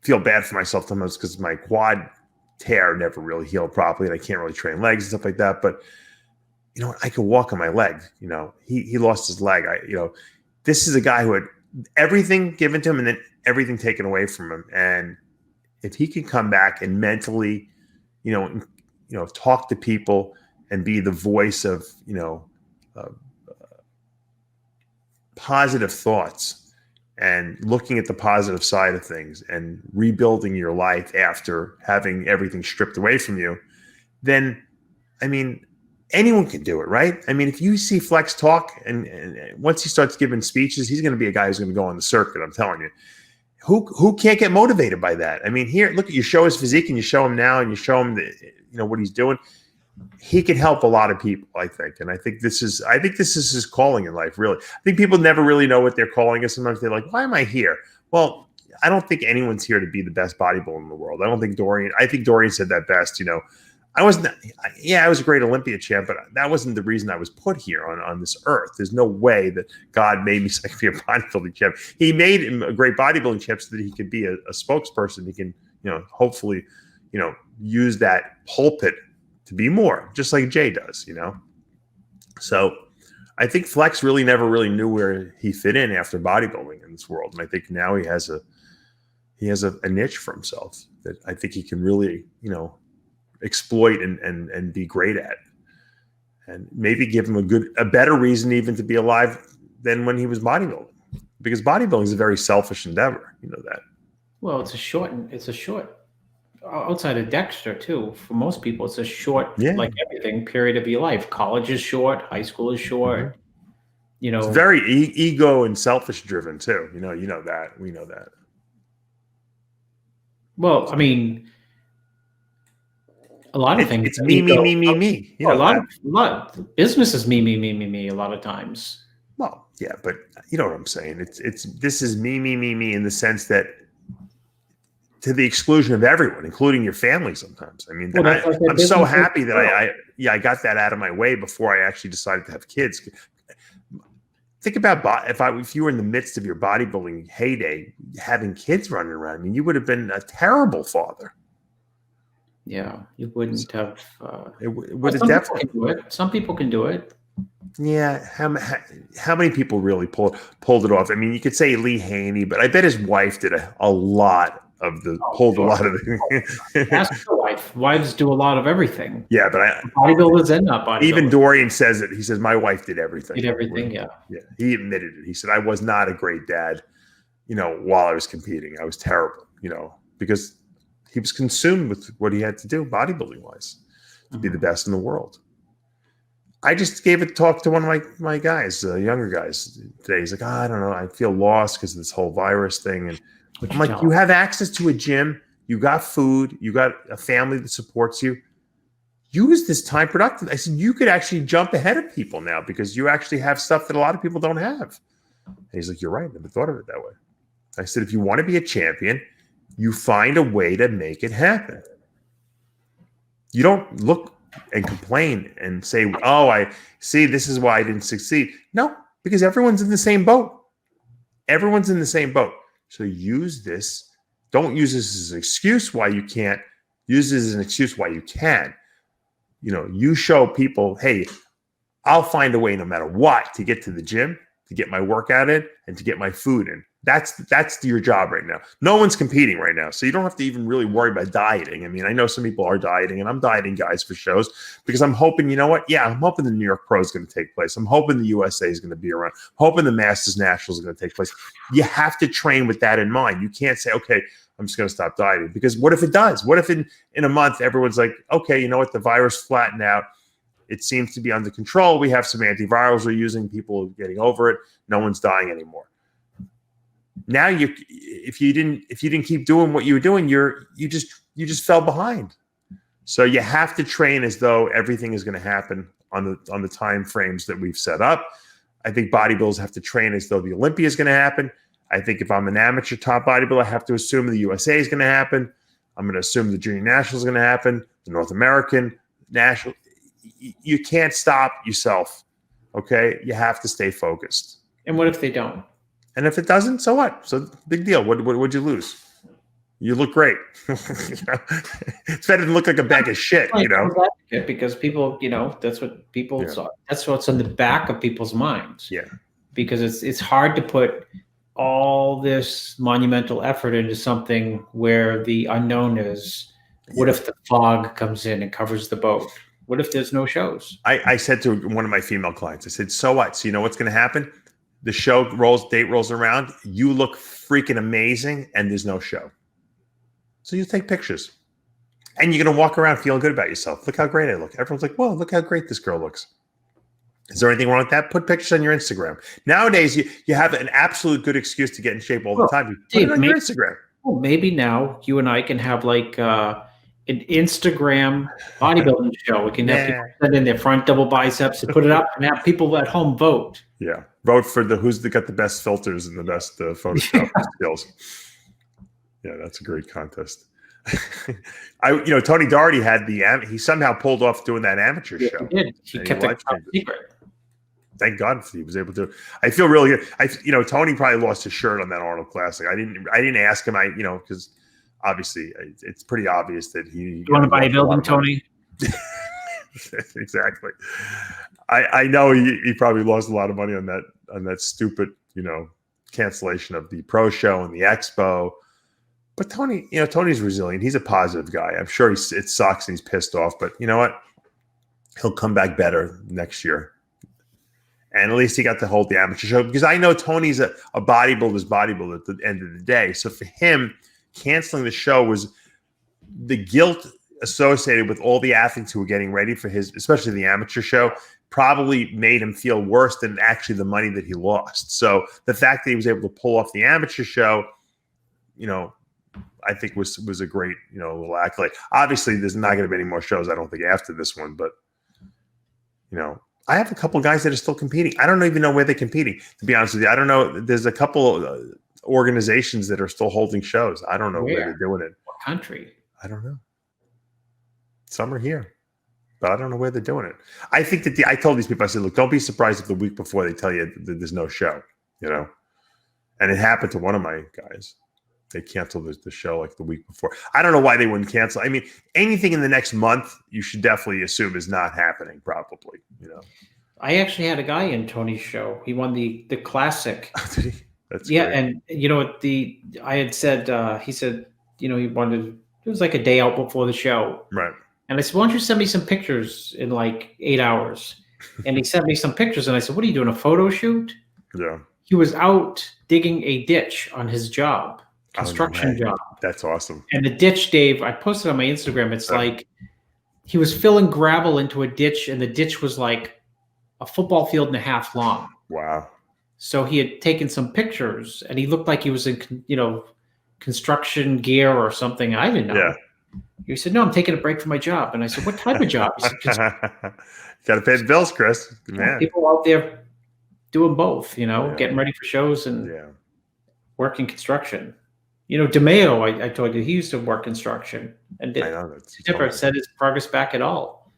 feel bad for myself sometimes because my quad tear never really healed properly, and I can't really train legs and stuff like that. But I could walk on my leg. He lost his leg. This is a guy who had everything given to him and then everything taken away from him. And if he can come back and mentally, talk to people and be the voice of, positive thoughts and looking at the positive side of things and rebuilding your life after having everything stripped away from you, then, anyone can do it, right? If you see Flex talk and once he starts giving speeches, he's going to be a guy who's going to go on the circuit. I'm telling you, who can't get motivated by that? Here, look at you show his physique and you show him now and you show him what he's doing. He can help a lot of people, I think. And I think this is his calling in life, really. I think people never really know what their calling is. Sometimes they're like, why am I here? Well, I don't think anyone's here to be the best bodybuilder in the world. I think Dorian said that best. I was a great Olympia champ, but that wasn't the reason I was put here on this earth. There's no way that God made me so I could be a bodybuilding champ. He made him a great bodybuilding champ so that he could be a spokesperson. He can, hopefully, use that pulpit to be more, just like Jay does, So I think Flex really never really knew where he fit in after bodybuilding in this world. And I think now he has a niche for himself that I think he can really, exploit and be great at, and maybe give him a better reason even to be alive than when he was bodybuilding, because bodybuilding is a very selfish endeavor. You know that. Well, it's a short outside of Dexter too. For most people, it's a short, like everything, period of your life. College is short. High school is short. Mm-hmm. It's very ego and selfish driven too. You know that. We know that. Well, I mean, a lot of things. It's me. A lot of business is me. A lot of times. Well, yeah, but you know what I'm saying. This is me in the sense that, to the exclusion of everyone, including your family sometimes. I mean, I'm so happy that I got that out of my way before I actually decided to have kids. Think about if you were in the midst of your bodybuilding heyday, having kids running around. I mean, you would have been a terrible father. Yeah, you wouldn't have. It would have definitely. Some people can do it. Yeah, how many people really pulled it off? I mean, you could say Lee Haney, but I bet his wife did a lot of the pulled a lot of the. Ask the wife. Wives do a lot of everything. Yeah, but bodybuilders and not bodybuilders. Even Dorian says it. He says my wife did everything. Yeah. Yeah, he admitted it. He said I was not a great dad. While I was competing, I was terrible. Because he was consumed with what he had to do bodybuilding wise to be the best in the world. I just gave a talk to one of my guys, younger guys today. He's like, I don't know. I feel lost because of this whole virus thing. And I'm like, you have access to a gym. You got food. You got a family that supports you. Use this time productively. I said, you could actually jump ahead of people now because you actually have stuff that a lot of people don't have. And he's like, you're right. I never thought of it that way. I said, if you want to be a champion, you find a way to make it happen. You don't look and complain and say, oh, I see, this is why I didn't succeed. No, because everyone's in the same boat. Everyone's in the same boat. So use this. Don't use this as an excuse why you can't. Use this as an excuse why you can. You show people, hey, I'll find a way no matter what to get to the gym, to get my workout in, and to get my food in. That's your job right now. No one's competing right now, so you don't have to even really worry about dieting. I mean, I know some people are dieting, and I'm dieting guys for shows because I'm hoping, I'm hoping the New York Pro is going to take place. I'm hoping the USA is going to be around. I'm hoping the Masters Nationals is going to take place. You have to train with that in mind. You can't say, okay, I'm just going to stop dieting, because what if it does? What if in a month everyone's like, okay, you know what, the virus flattened out. It seems to be under control. We have some antivirals we're using. People are getting over it. No one's dying anymore. Now if you didn't keep doing what you were doing, you just fell behind. So you have to train as though everything is going to happen on the time frames that we've set up. I think bodybuilders have to train as though the Olympia is going to happen. I think if I'm an amateur top bodybuilder, I have to assume the USA is going to happen. I'm going to assume the Junior National is going to happen, the North American National. You can't stop yourself, okay? You have to stay focused. And what if they don't? And if it doesn't, so what? So big deal. What'd you lose? You look great. It's better than look like a bag of shit, Because people, that's what people saw. That's what's on the back of people's minds. Yeah. Because it's hard to put all this monumental effort into something where the unknown is. What if the fog comes in and covers the boat? What if there's no shows? I said to one of my female clients, I said, so what? So you know what's going to happen? The date rolls around. You look freaking amazing, and there's no show. So you take pictures, and you're going to walk around feeling good about yourself. Look how great I look. Everyone's like, whoa, look how great this girl looks. Is there anything wrong with that? Put pictures on your Instagram. Nowadays, you have an absolute good excuse to get in shape all the time. You put it on your Instagram. Well, maybe now you and I can have like an Instagram bodybuilding show. We can have people send in their front double biceps and put it up and have people at home vote. Yeah. Vote for who's got the best filters and the best Photoshop skills. Yeah, that's a great contest. Tony Doherty he somehow pulled off doing that amateur show. He did. He kept it top secret. Thank God he was able to. I feel really good. Tony probably lost his shirt on that Arnold Classic. I didn't ask him. Because obviously it's pretty obvious that he. You want to bodybuilding, Tony? Exactly. I know he probably lost a lot of money on that stupid cancellation of the pro show and the expo. But Tony's resilient. He's a positive guy. I'm sure it sucks and he's pissed off, but you know what? He'll come back better next year. And at least he got to hold the amateur show, because I know Tony's a bodybuilder at the end of the day. So for him, canceling the show was the guilt associated with all the athletes who were getting ready for especially the amateur show, probably made him feel worse than actually the money that he lost. So the fact that he was able to pull off the amateur show, I think was a great, little accolade. Obviously, there's not going to be any more shows, I don't think, after this one. But, I have a couple guys that are still competing. I don't even know where they're competing, to be honest with you. I don't know. There's a couple organizations that are still holding shows. I don't know where they're doing it. What country? I don't know. Some are here, but I don't know where they're doing it. I think that I told these people, I said, look, don't be surprised if the week before they tell you that there's no show, And it happened to one of my guys. They canceled the show like the week before. I don't know why they wouldn't cancel. I mean, anything in the next month, you should definitely assume is not happening, probably, I actually had a guy in Tony's show. He won the classic. That's great. And I had said, he said, he wanted, it was like a day out before the show. Right. And I said, why don't you send me some pictures in like 8 hours? And he sent me some pictures, and I said, what are you doing, a photo shoot? Yeah. He was out digging a ditch on his job. Construction job. That's awesome. And the ditch, Dave, I posted on my Instagram. It's like he was filling gravel into a ditch, and the ditch was like a football field and a half long. Wow. So he had taken some pictures, and he looked like he was in, construction gear or something. I didn't know. Yeah. He said, no, I'm taking a break from my job. And I said, what type of job? He said, got to pay the bills, Chris. Man. People out there doing both, getting ready for shows and working construction. DeMeo, I told you, he used to work construction and never set his progress back at all.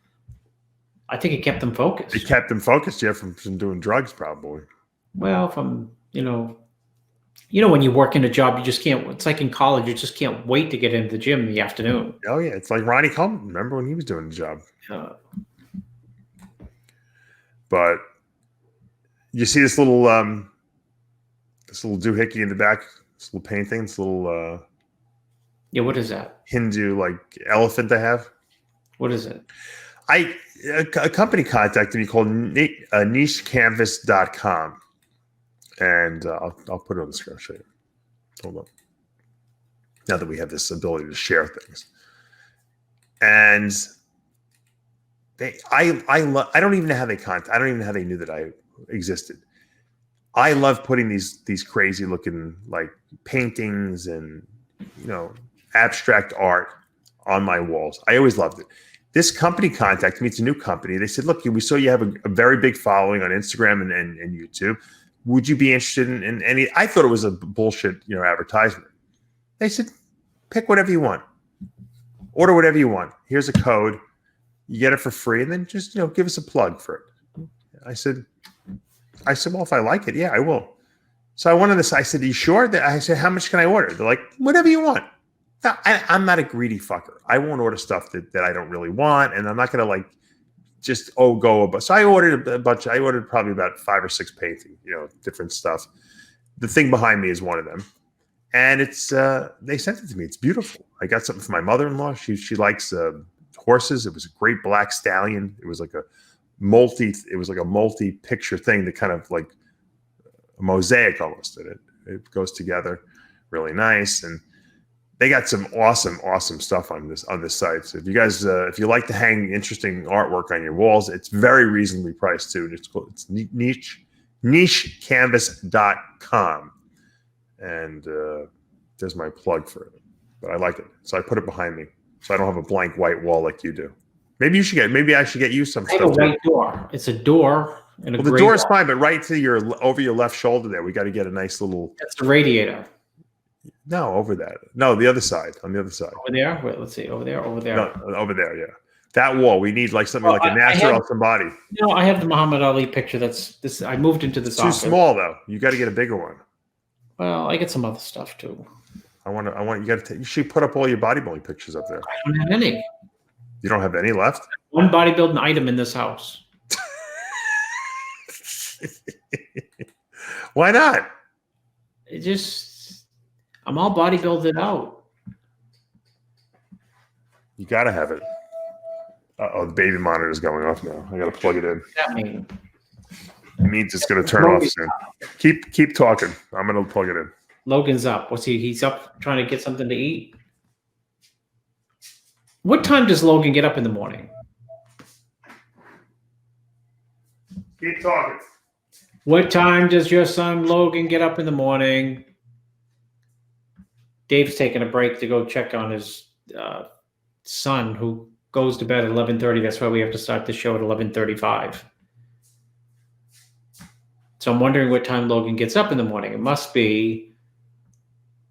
I think it kept him focused. It kept him focused, from doing drugs, probably. Well, from, when you work in a job, you just can't, it's like in college, you just can't wait to get into the gym in the afternoon. Oh, yeah. It's like Ronnie Coleman. Remember when he was doing the job? But you see this little doohickey in the back? This little painting, this little what is that? Hindu elephant they have. What is it? A company contacted me called nichecanvas.com, and I'll put it on the screen. I'll show you. Hold on. Now that we have this ability to share things, and I don't even know how they I don't even know how they knew that I existed. I love putting these crazy looking paintings and abstract art on my walls. I always loved it. This company contacted me. It's a new company. They said, look, we saw you have a very big following on Instagram and YouTube. Would you be interested in any? I thought it was a bullshit advertisement. They said, pick whatever you want. Order whatever you want. Here's a code. You get it for free, and then just give us a plug for it. I said, well, if I like it, I will. So I went on this. I said, are you sure? I said, how much can I order? They're like, whatever you want. Now, I'm not a greedy fucker. I won't order stuff that I don't really want, and I'm not going to just go. So I ordered a bunch. I ordered probably about 5 or 6 paintings, different stuff. The thing behind me is one of them, and it's they sent it to me. It's beautiful. I got something for my mother-in-law. She likes horses. It was a great black stallion. It was like a multi-picture thing that kind of like a mosaic almost in it. It goes together really nice. And they got some awesome stuff on this site. So if you guys, if you like to hang interesting artwork on your walls, it's very reasonably priced too. It's nichecanvas.com. And there's my plug for it. But I like it. So I put it behind me. So I don't have a blank white wall like you do. Maybe I should get you some stuff. I have a white door. It's a door and a the door is fine, but right to over your left shoulder there, we got to get a nice little. That's the radiator. No, over that. No, the other side. On the other side. Over there? Wait, let's see. Over there, over there. No, over there, yeah. That wall. We need like something like a Nasser or somebody. No, I have the Muhammad Ali picture. That's this. I moved into this office. Too small though. You got to get a bigger one. Well, I get some other stuff too. I want you got to. You should put up all your bodybuilding pictures up there. I don't have any. You don't have any left? One bodybuilding item in this house. Why not? It just, I'm all bodybuilded out. You got to have it. Oh, the baby monitor is going off now. I got to plug it in. What does that mean? It means it's going to turn off soon. Keep talking. I'm going to plug it in. Logan's up. What's he? He's up trying to get something to eat. What time does Logan get up in the morning? Keep talking. What time does your son Logan get up in the morning? Dave's taking a break to go check on his son, who goes to bed at 11:30. That's why we have to start the show at 11:35. So I'm wondering what time Logan gets up in the morning. It must be,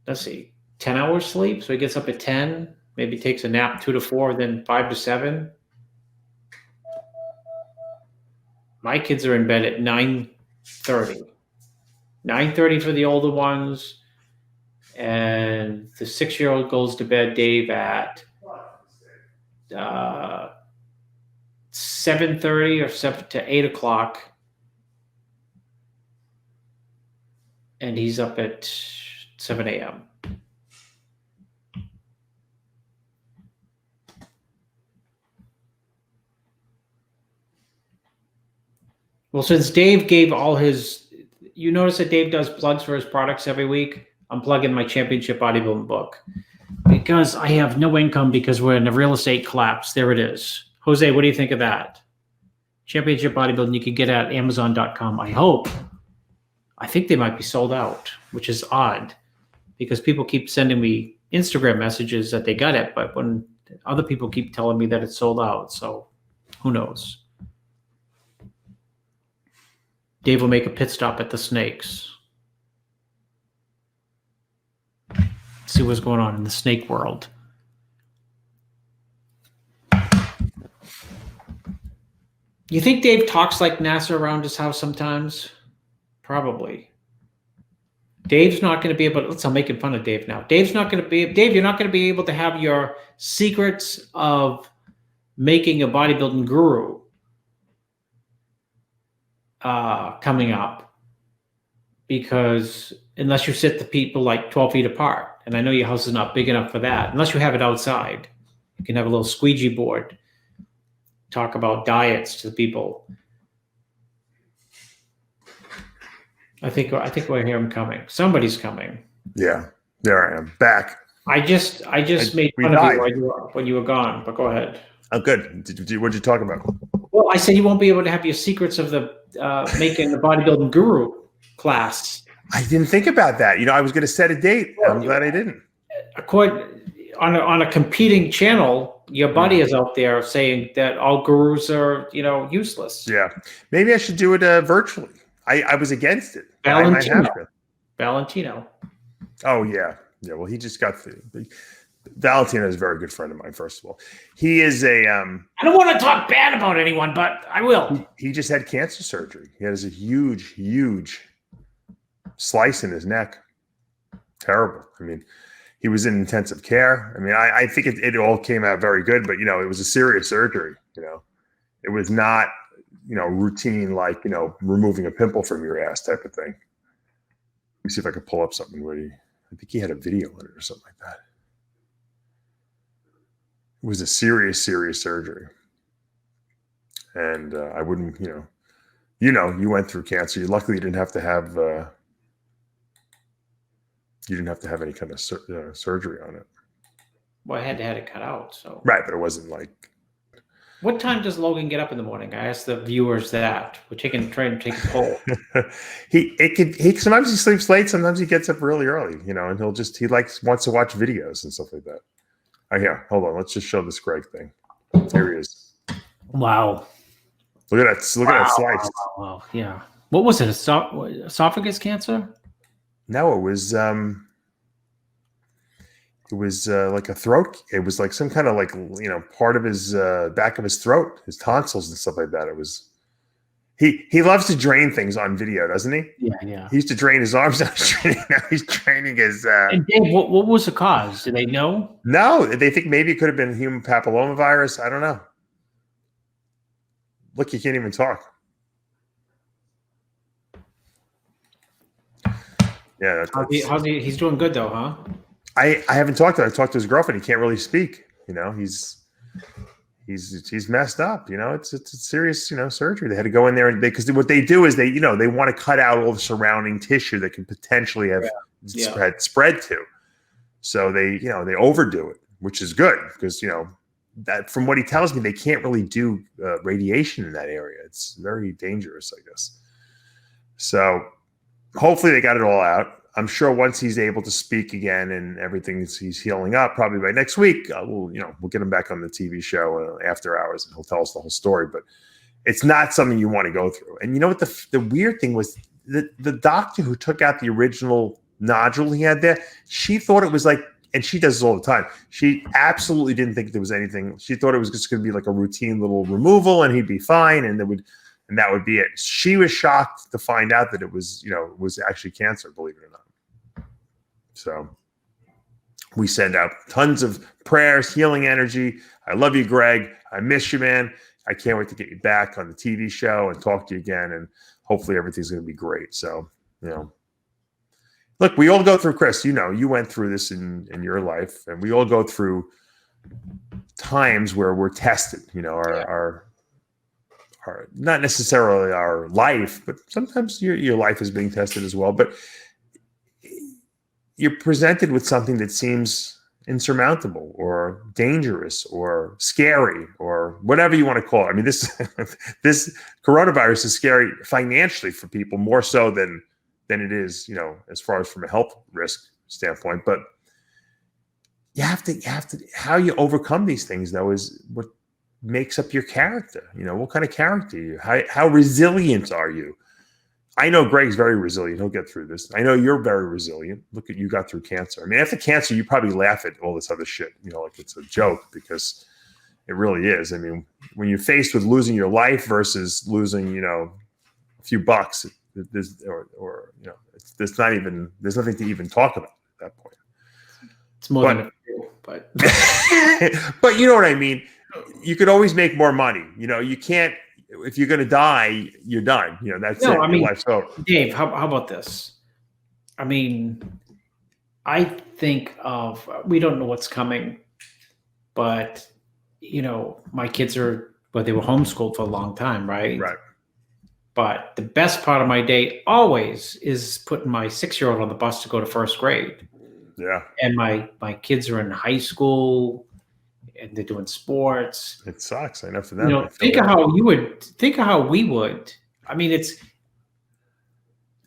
let's see, 10 hours sleep. So he gets up at 10, maybe takes a nap 2 to 4, then 5 to 7. My kids are in bed at 9:30. 9:30 for the older ones. And the 6-year-old goes to bed, Dave, at 7:30 or 7 to 8 o'clock. And he's up at 7 a.m. Well, since Dave gave all his, you notice that Dave does plugs for his products every week. I'm plugging my championship bodybuilding book because I have no income because we're in a real estate collapse. There it is. Jose, what do you think of that? Championship bodybuilding you can get at Amazon.com. I hope. I think they might be sold out, which is odd because people keep sending me Instagram messages that they got it, but when other people keep telling me that it's sold out, so who knows? Dave will make a pit stop at the Snakes. See what's going on in the snake world. You think Dave talks like Nasser around his house sometimes? Probably. Dave's not going to be able to, I'm making fun of Dave now. Dave, you're not going to be able to have your secrets of making a bodybuilding guru coming up, because unless you sit the people like 12 feet apart, and I know your house is not big enough for that, unless you have it outside, you can have a little squeegee board, talk about diets to the people. I think we'll hear him coming. Somebody's coming. Yeah, there I am, back. I just made fun of you when you were gone, but go ahead. Oh, good. What'd you talk about? Well, I said you won't be able to have your secrets of the making the bodybuilding guru class. I didn't think about that. I was going to set a date. I'm glad I didn't. On a competing channel, your buddy is out there saying that all gurus are, useless. Yeah. Maybe I should do it virtually. I was against it. Valentino. Oh, yeah. Yeah, well, he just got Valentino is a very good friend of mine, first of all. He is a I don't want to talk bad about anyone, but I will. He just had cancer surgery. He has a huge, huge slice in his neck. Terrible. I mean, he was in intensive care. I mean, I think it all came out very good, but, it was a serious surgery. It was not, routine, like, removing a pimple from your ass type of thing. Let me see if I could pull up something where I think he had a video on it or something like that. It was a serious, serious surgery. And I wouldn't, you went through cancer. Luckily, you didn't have to have any kind of surgery on it. Well, I had to have it cut out. So right, but it wasn't like. What time does Logan get up in the morning? I asked the viewers that. We're trying to take a poll. He sometimes he sleeps late, sometimes he gets up really early, and he wants to watch videos and stuff like that. Oh, here, hold on. Let's just show this Greg thing. Here he is. Wow. Look at that. Look at that slice. Wow. Yeah. What was it? Esophagus cancer? No, it was it was like a throat. It was like some kind of like, part of his back of his throat, his tonsils and stuff like that. It was, he loves to drain things on video, doesn't he? Yeah. He used to drain his arms. Now he's training his. And Dave, what was the cause? Do they know? No, they think maybe it could have been human papillomavirus. I don't know. Look, you can't even talk. Yeah, he's doing good though, huh? I haven't talked to him. I talked to his girlfriend. He can't really speak. He's messed up. It's a serious surgery. They had to go in there and because what they do is they want to cut out all the surrounding tissue that can potentially have spread to. So they overdo it, which is good because that from what he tells me they can't really do radiation in that area. It's very dangerous, I guess. So hopefully they got it all out. I'm sure once he's able to speak again and he's healing up, probably by next week, we'll get him back on the TV show after hours, and he'll tell us the whole story. But it's not something you want to go through. And you know what the weird thing was? The doctor who took out the original nodule he had there, she thought it was like, and she does this all the time. She absolutely didn't think there was anything. She thought it was just going to be like a routine little removal, and he'd be fine, and that would be it. She was shocked to find out that it was actually cancer, believe it or not. So we send out tons of prayers, healing energy. I love you, Greg. I miss you, man. I can't wait to get you back on the TV show and talk to you again. And hopefully everything's going to be great. So, look, we all go through, Chris, you went through this in your life, and we all go through times where we're tested, our not necessarily our life, but sometimes your life is being tested as well. But you're presented with something that seems insurmountable or dangerous or scary or whatever you want to call it. I mean, this coronavirus is scary financially for people more so than it is, as far as from a health risk standpoint. But you have to how you overcome these things though is what makes up your character. What kind of character are you? How resilient are you? I know Greg's very resilient. He'll get through this. I know you're very resilient. Look at you got through cancer. I mean, after cancer, you probably laugh at all this other shit, like it's a joke because it really is. I mean, when you're faced with losing your life versus losing, a few bucks, there's nothing to even talk about at that point. It's more than a few, but but you know what I mean? You could always make more money. You can't. If you're going to die, you're done. That's it. I mean, life's over. Dave, how about this? I mean, I think we don't know what's coming, but my kids they were homeschooled for a long time, right? Right. But the best part of my day always is putting my 6-year-old on the bus to go to first grade. Yeah. And my kids are in high school. And they're doing sports. It sucks. I know for them. Think of how we would. I mean,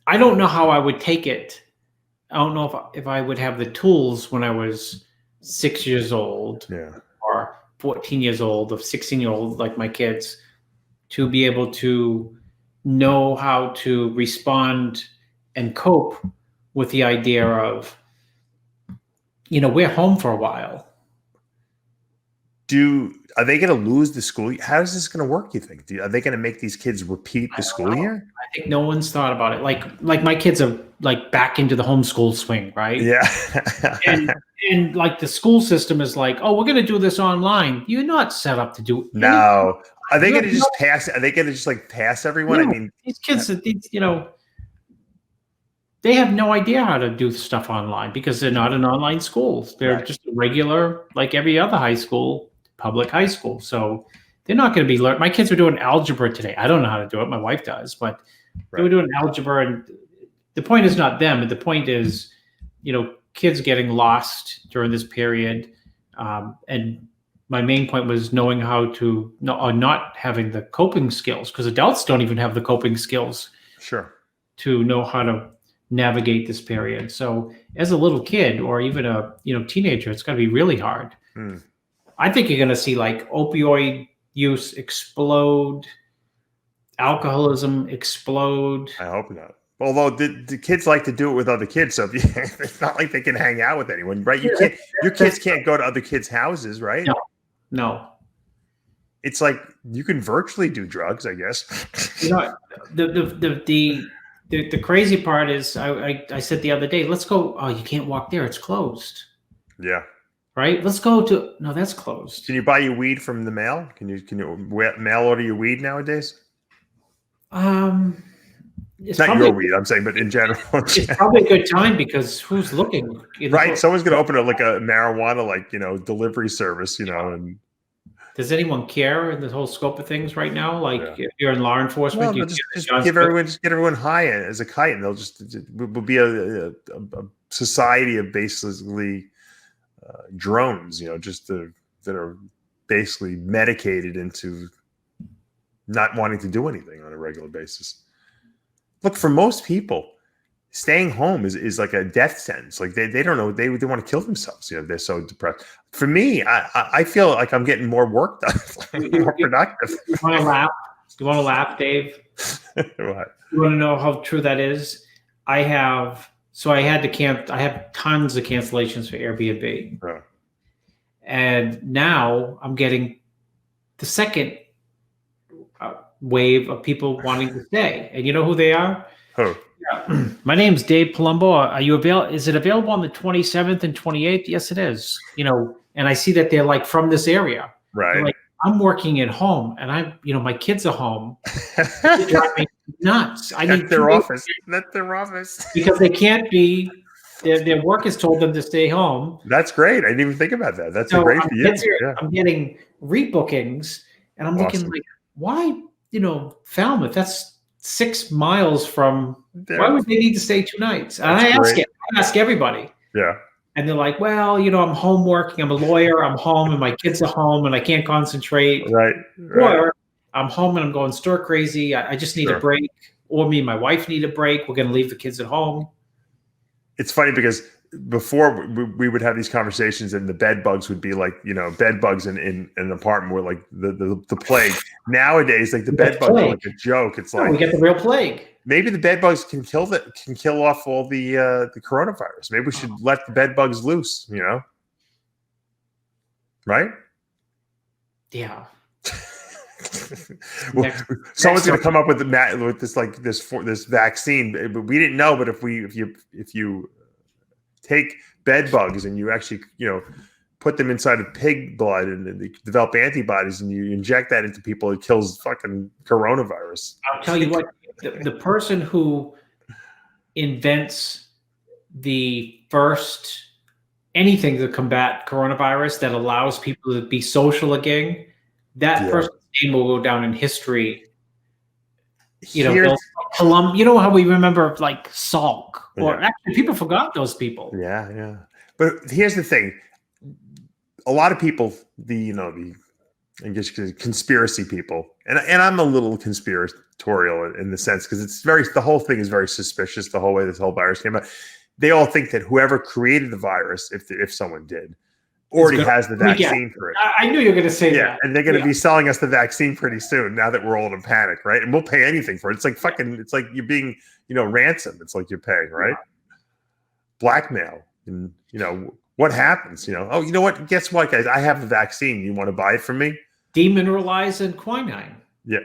I don't know how I would take it. I don't know if I would have the tools when I was 6 years old or 14 years old or 16-year-old, like my kids, to be able to know how to respond and cope with the idea of, we're home for a while. Are they going to lose the school? How is this going to work, you think? Are they going to make these kids repeat the school year? I think no one's thought about it. Like my kids are like back into the homeschool swing, right? Yeah. and like the school system is like, oh, we're going to do this online. You're not set up to do it. No. Are they going to just pass? Are they going to just like pass everyone? No, I mean, these kids, they have no idea how to do stuff online because they're not in online schools. They're just a regular, like every other high school, public high school. So they're not going to be learning. My kids were doing algebra today. I don't know how to do it. My wife does, but they were doing algebra. And the point is not them. The point is, kids getting lost during this period. And my main point was knowing how to, or not having the coping skills, because adults don't even have the coping skills. Sure. To know how to navigate this period. So as a little kid or even a teenager, it's going to be really hard. I think you're going to see like opioid use explode, alcoholism explode. I hope not. Although the kids like to do it with other kids, so it's not like they can hang out with anyone, right? Your kids can't go to other kids' houses, right? No. It's like you can virtually do drugs, I guess. The crazy part is I said the other day, let's go. Oh, you can't walk there; it's closed. Yeah. Right. Let's go to. No, that's closed. Can you buy your weed from the mail? Can you mail order your weed nowadays? It's not your weed, I'm saying, but in general. It's probably a good time because who's looking? Right. Someone's going to open up like a marijuana, delivery service, and. Does anyone care in the whole scope of things right now? Like if you're in law enforcement, just get everyone high as a kite, and we'll be a society of basically drones, that are basically medicated into not wanting to do anything on a regular basis. Look, for most people, staying home is like a death sentence. Like they don't know, they want to kill themselves. They're so depressed. For me, I feel like I'm getting more work done, more productive. You want to laugh? You want to laugh, Dave? What? You want to know how true that is? I have tons of cancellations for Airbnb. Oh. And now I'm getting the second wave of people wanting to stay. And you know who they are? Who? Yeah. My name's Dave Palumbo. Are you available? Is it available on the 27th and 28th? Yes, it is. And I see that they're like from this area. Right. They're like, I'm working at home and my kids are home. They drive me nuts. I need their office. Not their office. Because they can't be. Their work has told them to stay home. That's great. I didn't even think about that. That's great for you. Yeah. I'm getting rebookings, and I'm looking like, why? Falmouth. That's 6 miles from. Why would they need to stay 2 nights? And I ask everybody. Yeah. And they're like, well, I'm home working. I'm a lawyer. I'm home, and my kids are home, and I can't concentrate. Right. Or I'm home and I'm going stir crazy. I just need a break. Or me and my wife need a break. We're going to leave the kids at home. It's funny because before we would have these conversations and the bed bugs would be like, bed bugs in an apartment were like the plague. Nowadays, like the bed bugs are like a joke. It's like we get the real plague. Maybe the bed bugs can kill off all the coronavirus. Maybe we should let the bed bugs loose, right? Yeah. Someone's going to come up with this vaccine, but we didn't know. But if you take bed bugs and you actually put them inside of pig blood and they develop antibodies and you inject that into people, it kills fucking coronavirus. I'll tell you what, the person who invents the first anything to combat coronavirus that allows people to be social again, that person's name will go down in history. Palumbo, how we remember like Salk, or actually people forgot those people. Yeah. But here's the thing: a lot of people, I guess conspiracy people, and I'm a little conspiratorial in the sense because the whole thing is very suspicious. The whole way this whole virus came out, they all think that whoever created the virus, if someone did, already has the vaccine for it. I knew you were going to say that. And they're going to be selling us the vaccine pretty soon now that we're all in panic, right? And we'll pay anything for it. It's like it's like you're being, ransom. It's like you're paying, right? Blackmail. And, what happens? Oh, you know what? Guess what, guys? I have the vaccine. You want to buy it from me? Demineralize and quinine. Yeah.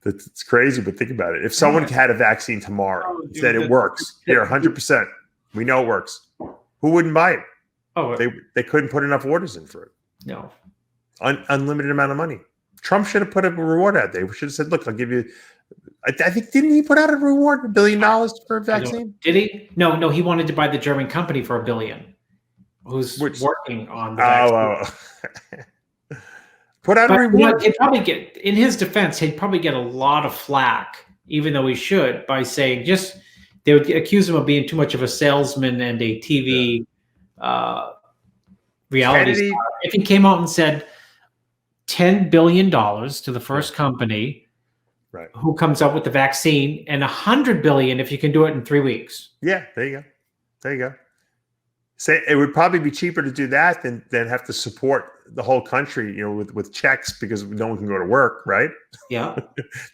It's crazy, but think about it. If someone had a vaccine tomorrow, said it works, here, 100%. We know it works. Who wouldn't buy it? Oh, they couldn't put enough orders in for it. No. Unlimited amount of money. Trump should have put a reward out there. We should have said, look, I'll give you, I think, didn't he put out a reward, $1 billion for a vaccine? Did he? No, he wanted to buy the German company for $1 billion. Who's working on the vaccine. Put out a reward. He'd probably get, in his defense, he'd probably get a lot of flack, even though he should, by saying they would accuse him of being too much of a salesman and a TV reality star. If he came out and said $10 billion to the first company who comes up with the vaccine, and $100 billion if you can do it in 3 weeks. Yeah, there you go. Say it would probably be cheaper to do that than have to support the whole country, with checks because no one can go to work, right? Yeah.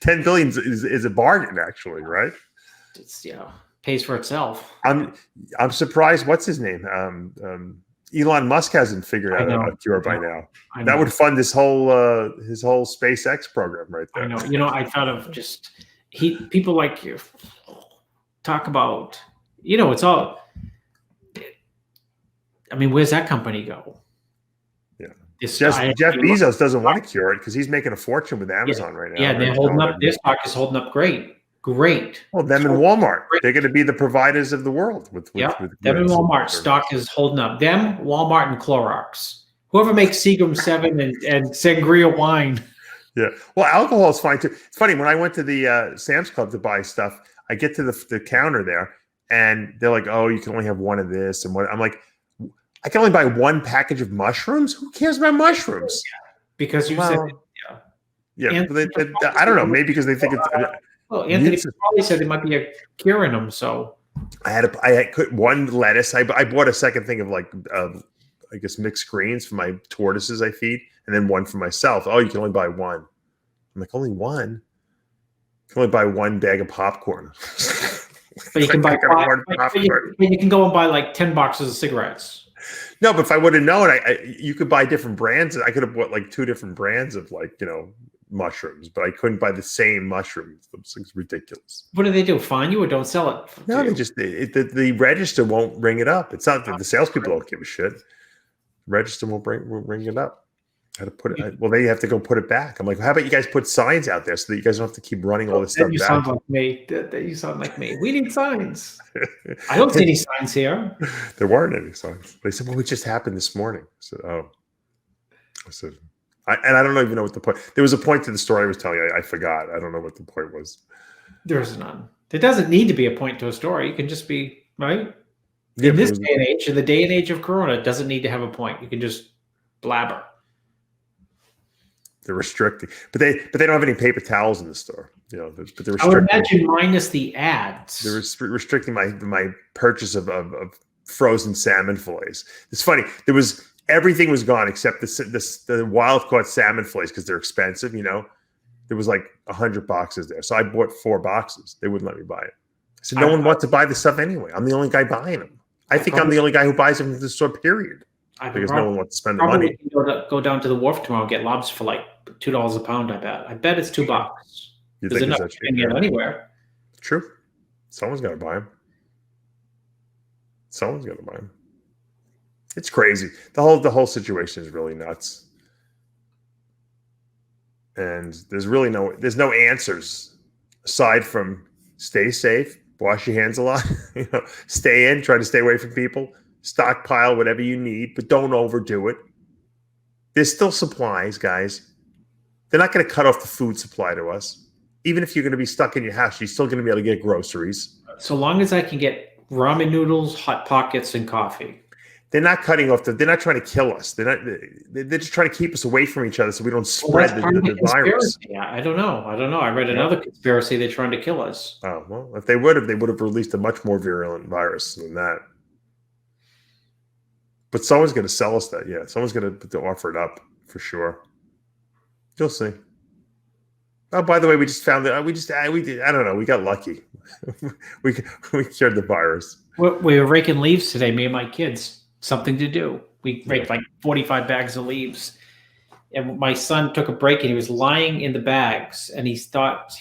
10 billion is a bargain, actually, right? It's pays for itself. I'm surprised. What's his name? Elon Musk hasn't figured out a cure by now. That would fund his whole SpaceX program right there. I know. I thought of just people like you talk about. It's all. I mean, where's that company go? Yeah. Jeff Bezos doesn't want to cure it because he's making a fortune with Amazon right now. Yeah, they're holding up. Their stock is holding up great. Well, them and Walmart, they're going to be the providers of the world. Them and Walmart stock is holding up. Them, Walmart, and Clorox. Whoever makes Seagram 7 and Sangria wine. Yeah. Well, alcohol is fine too. It's funny, when I went to the Sam's Club to buy stuff, I get to the counter there, and they're like, "Oh, you can only have one of this and one." I'm like, I can only buy one package of mushrooms. Who cares about mushrooms? Because you said, yeah. I don't know. Maybe because they think it's. Well, Anthony probably said there might be a cure in them. So I had one lettuce. I bought a second thing of I guess mixed greens for my tortoises I feed, and then one for myself. Oh, you can only buy one. I'm like, only one? You can only buy one bag of popcorn. But you can buy you can go and buy like 10 boxes of cigarettes. No, but if I would have known, you could buy different brands. I could have bought like 2 different brands of mushrooms, but I couldn't buy the same mushrooms. It's ridiculous. What do they do? Fine you or don't sell it? No, they just the register won't ring it up. It's not that the salespeople don't give a shit. The register won't ring it up. How to put it? Well, they have to go put it back. I'm like, how about you guys put signs out there so that you guys don't have to keep running all this stuff back? Sound like me. You sound like me. We need signs. I don't see any signs here. There weren't any signs. They said, well, it just happened this morning. I said, oh. I said, and I don't even know what the point. There was a point to the story I was telling you. I forgot. I don't know what the point was. There's none. There doesn't need to be a point to a story. It can just be, right? In this day and age, in the day and age of Corona, it doesn't need to have a point. You can just blabber. They're restricting, but they don't have any paper towels in the store. But they're restricting. I would imagine minus the ads. They're restricting my purchase of frozen salmon fillets. It's funny. Everything was gone except the wild caught salmon fillets because they're expensive. There was like 100 boxes there, so I bought 4 boxes. They wouldn't let me buy it. So no one wants to buy the stuff anyway. I'm the only guy buying them. I think I'm the only guy who buys them in the store. Period. Because no one wants to spend the money. Go down to the wharf tomorrow and get lobster for like $2 a pound. I bet it's $2. You think enough you can get anywhere? True. Someone's got to buy them. It's crazy. The whole situation is really nuts, and there's no answers aside from stay safe, wash your hands a lot, stay in, try to stay away from people. Stockpile whatever you need, but don't overdo it. There's still supplies, guys. They're not going to cut off the food supply to us. Even if you're going to be stuck in your house, you're still going to be able to get groceries. So long as I can get ramen noodles, Hot Pockets, and coffee. They're not cutting off they're not trying to kill us. They're just trying to keep us away from each other so we don't spread the virus. Yeah, I don't know. I read another conspiracy. They're trying to kill us. Oh, well, if they would have released a much more virulent virus than that. But someone's going to sell us that. Yeah, someone's going to offer it up for sure. You'll see. Oh, by the way, we just found that we did. I don't know. We got lucky. we cured the virus. We were raking leaves today. Me and my kids. Something to do. We raked like 45 bags of leaves, and my son took a break and he was lying in the bags, and he thought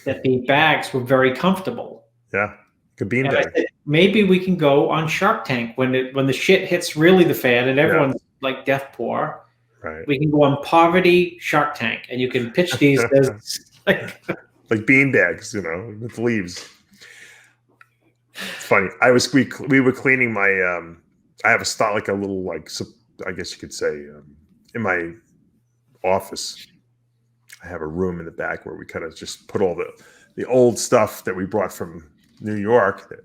that the bags were very comfortable. Yeah, good bean bag. Maybe we can go on Shark Tank when the shit hits really the fan and everyone's like death poor. Right. We can go on Poverty Shark Tank, and you can pitch these as like bean bags, with leaves. It's funny. We were cleaning my. I have a stock, like a little, I guess you could say, in my office. I have a room in the back where we kind of just put all the old stuff that we brought from New York that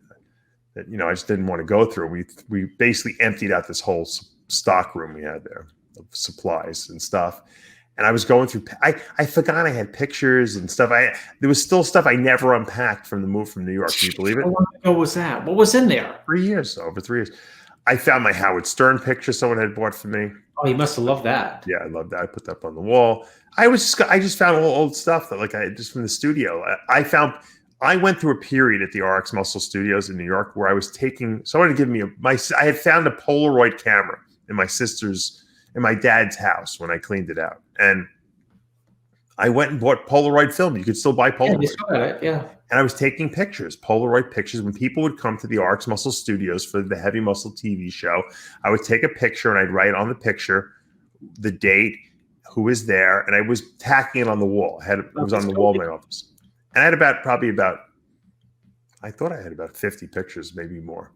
I just didn't want to go through. We basically emptied out this whole stock room we had there of supplies and stuff. And I was going through, I forgot I had pictures and stuff. There was still stuff I never unpacked from the move from New York. Can you believe it? How long ago was that? What was in there? 3 years, over 3 years. I found my Howard Stern picture someone had bought for me. Oh, you must have loved that. Yeah, I love that. I put that up on the wall. I just found old stuff that just from the studio. I went through a period at the RxMuscle studios in New York where I was taking, someone had given me I had found a Polaroid camera in my dad's house when I cleaned it out. And I went and bought Polaroid film. You could still buy Polaroid. Yeah. And I was taking pictures, Polaroid pictures. When people would come to the RxMuscle studios for the Heavy Muscle TV show, I would take a picture and I'd write on the picture the date, who was there, and I was tacking it on the wall. It was on the wall of my office. And I had I thought I had about 50 pictures, maybe more.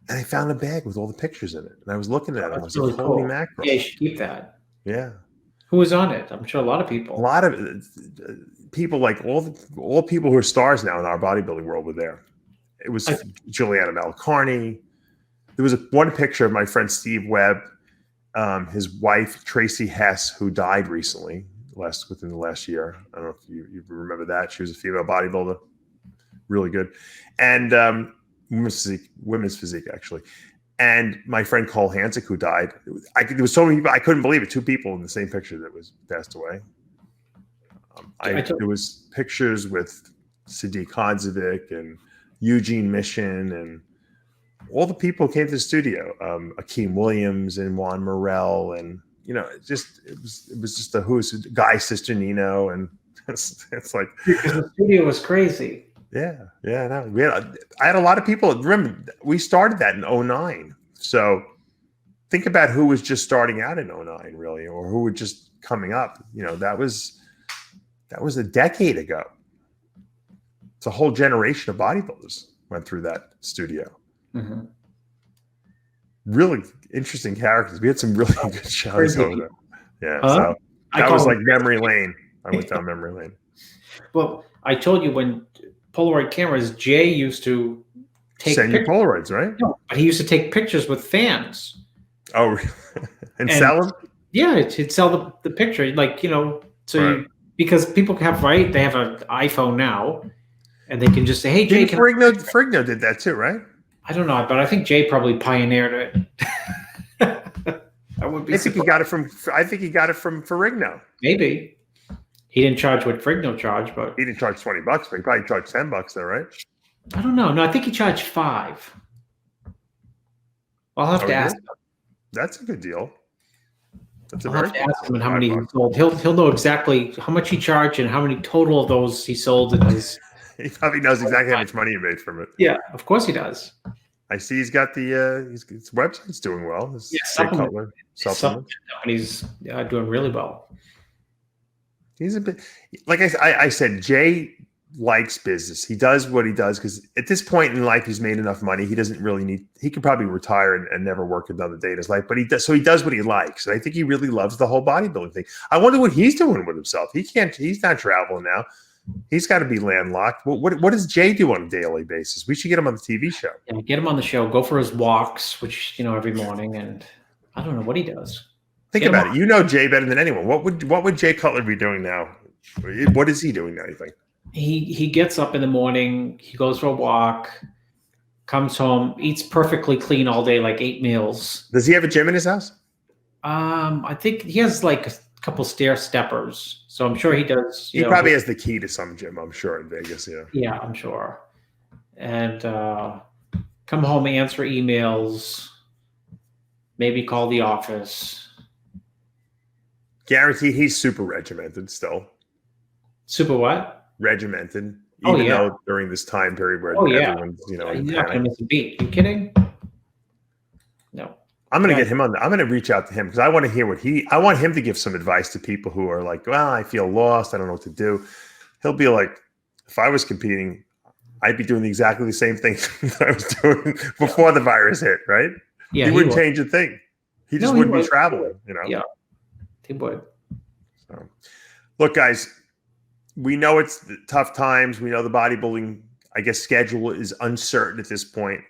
And I found a bag with all the pictures in it. And I was looking at it. I was like, holy mackerel. Yeah, you should keep that. Yeah. Who was on it? I'm sure a lot of people. A lot of people, like all people who are stars now in our bodybuilding world were there. It was Juliana Malcarney. There was one picture of my friend Steve Webb, his wife Tracy Hess, who died recently, within the last year. I don't know if you remember that. She was a female bodybuilder, really good, and women's physique actually. And my friend Cole Hansick, who died. There was so many people, I couldn't believe it. 2 people in the same picture that was passed away. There was pictures with Sadiq Hadzovic and Eugene Mission and all the people who came to the studio. Akeem Williams and Juan Morel, and it was just a who's Guy Sister Nino, and it's like because the studio was crazy. Yeah. No, I had a lot of people. Remember, we started that in 2009. So think about who was just starting out in 2009, really, or who were just coming up. That was a decade ago. It's a whole generation of bodybuilders went through that studio. Mm-hmm. Really interesting characters. We had some really good shows over there. Yeah. So that was like memory lane. I went down memory lane. Well, I told you when Polaroid cameras, Jay used to send you Polaroids, right? No, but he used to take pictures with fans. Oh, really? and sell them? Yeah, he'd sell the picture, because people have they have an iPhone now, and they can just say, "Hey, Jay." Frigno did that too, right? I don't know, but I think Jay probably pioneered it. I would be. I think he got it from Ferrigno. Maybe. He didn't charge what Frigno charged, but he didn't charge $20, but he probably charged $10 there, right? I don't know. No, I think he charged $5. I'll have to ask him. That's a good deal. I'll have to ask him how many he sold. He'll know exactly how much he charged and how many total of those he sold in his. He probably knows exactly how much money he made from it. Yeah, of course he does. I see he's got his website's doing well. Supplement company's doing really well. He's a bit like I said, Jay likes business. He does what he does because at this point in life, he's made enough money. He doesn't really need, he could probably retire and never work another day in his life, but he does what he likes. And I think he really loves the whole bodybuilding thing. I wonder what he's doing with himself. He's not traveling now. He's got to be landlocked. What does Jay do on a daily basis? We should get him on the TV show. Yeah, get him on the show. Go for his walks, which, every morning. And I don't know what he does. Think about it. You know Jay better than anyone. What would Jay Cutler be doing now? What is he doing now, you think? He gets up in the morning, he goes for a walk, comes home, eats perfectly clean all day, like 8 meals. Does he have a gym in his house? I think he has like a couple stair steppers. So I'm sure he does. He probably has the key to some gym, I'm sure, in Vegas, yeah. Yeah, I'm sure. And come home, answer emails, maybe call the office. Guaranteed he's super regimented still. Super what? Regimented. Even though during this time period where everyone's, you're not going to miss a beat. Are you kidding? No. I'm going to get him on. I'm going to reach out to him because I want to hear I want him to give some advice to people who are like, well, I feel lost. I don't know what to do. He'll be like, if I was competing, I'd be doing exactly the same thing that I was doing before the virus hit, right? Yeah, he wouldn't change a thing. He just wouldn't be traveling, Yeah, he would. So, look, guys, we know it's tough times. We know the bodybuilding, I guess, schedule is uncertain at this point,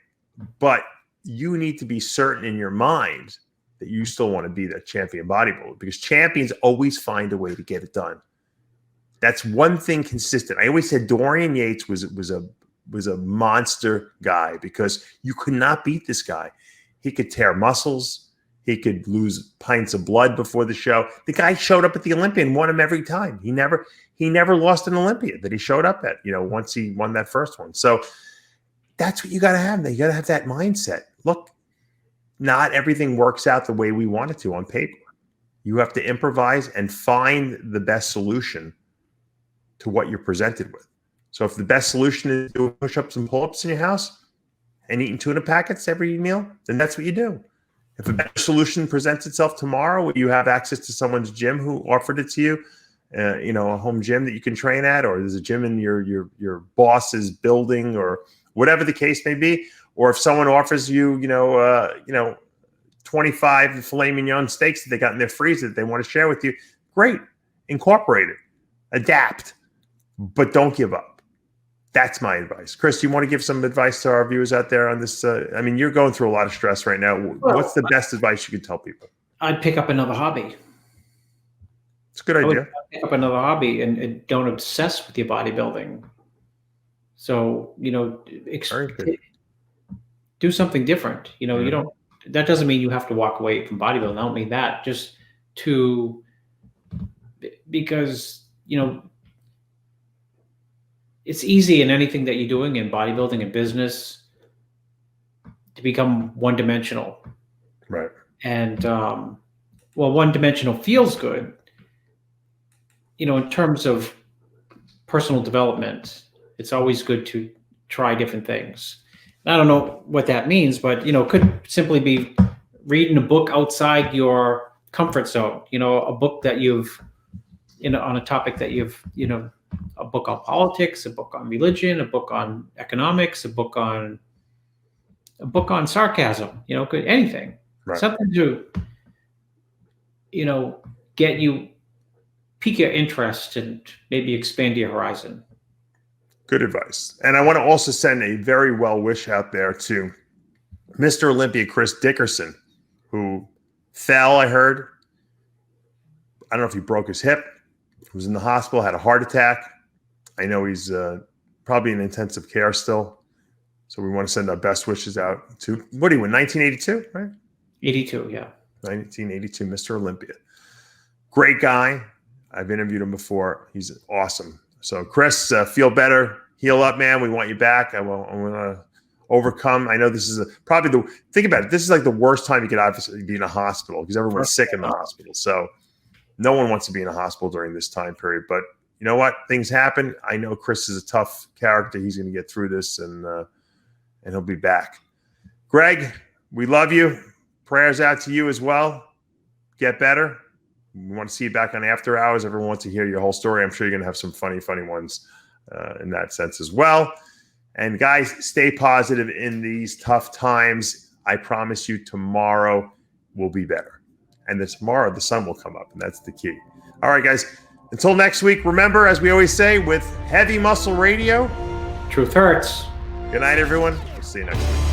but you need to be certain in your mind that you still want to be that champion bodybuilder, because champions always find a way to get it done. That's one thing consistent. I always said Dorian Yates was a monster guy because you could not beat this guy. He could tear muscles. He could lose pints of blood before the show. The guy showed up at the Olympia and won him every time. He never lost an Olympia that he showed up at, once he won that first one. So that's what you got to have. You got to have that mindset. Look, not everything works out the way we want it to on paper. You have to improvise and find the best solution to what you're presented with. So if the best solution is doing push-ups and pull-ups in your house and eating tuna packets every meal, then that's what you do. If a better solution presents itself tomorrow, where you have access to someone's gym who offered it to you, a home gym that you can train at, or there's a gym in your boss's building, or whatever the case may be, or if someone offers you, 25 filet mignon steaks that they got in their freezer that they want to share with you, great, incorporate it, adapt, but don't give up. That's my advice. Chris, do you want to give some advice to our viewers out there on this? You're going through a lot of stress right now. What's the best advice you could tell people? I'd pick up another hobby. It's a good idea. Pick up another hobby and don't obsess with your bodybuilding. So, do something different. You don't, that doesn't mean you have to walk away from bodybuilding. I don't mean that. Just because, it's easy in anything that you're doing in bodybuilding and business to become one-dimensional. Right. And, one-dimensional feels good, in terms of personal development. It's always good to try different things. I don't know what that means, but, it could simply be reading a book outside your comfort zone, a book that you've, on a topic that you've, a book on politics, a book on religion, a book on economics, a book on sarcasm, could anything, right. Something to, pique your interest and maybe expand your horizon. Good advice. And I want to also send a very well wish out there to Mr. Olympia Chris Dickerson, who fell, I heard. I don't know if he broke his hip. He was in the hospital, had a heart attack. I know he's probably in intensive care still. So we want to send our best wishes out to, what do you win, 1982, right? 82, yeah. 1982, Mr. Olympia. Great guy. I've interviewed him before. He's awesome. So Chris, feel better. Heal up, man. We want you back. I want to overcome. I know this is think about it. This is like the worst time you could obviously be in a hospital because everyone's sick in the hospital. So no one wants to be in a hospital during this time period, but you know what? Things happen. I know Chris is a tough character. He's going to get through this and he'll be back. Greg, we love you. Prayers out to you as well. Get better. We want to see you back on After Hours. Everyone wants to hear your whole story. I'm sure you're going to have some funny ones in that sense as well. And guys, stay positive in these tough times. I promise you tomorrow will be better. And tomorrow the sun will come up, and that's the key. All right, guys. Until next week, remember, as we always say, with Heavy Muscle Radio, truth hurts. Good night, everyone. We'll see you next week.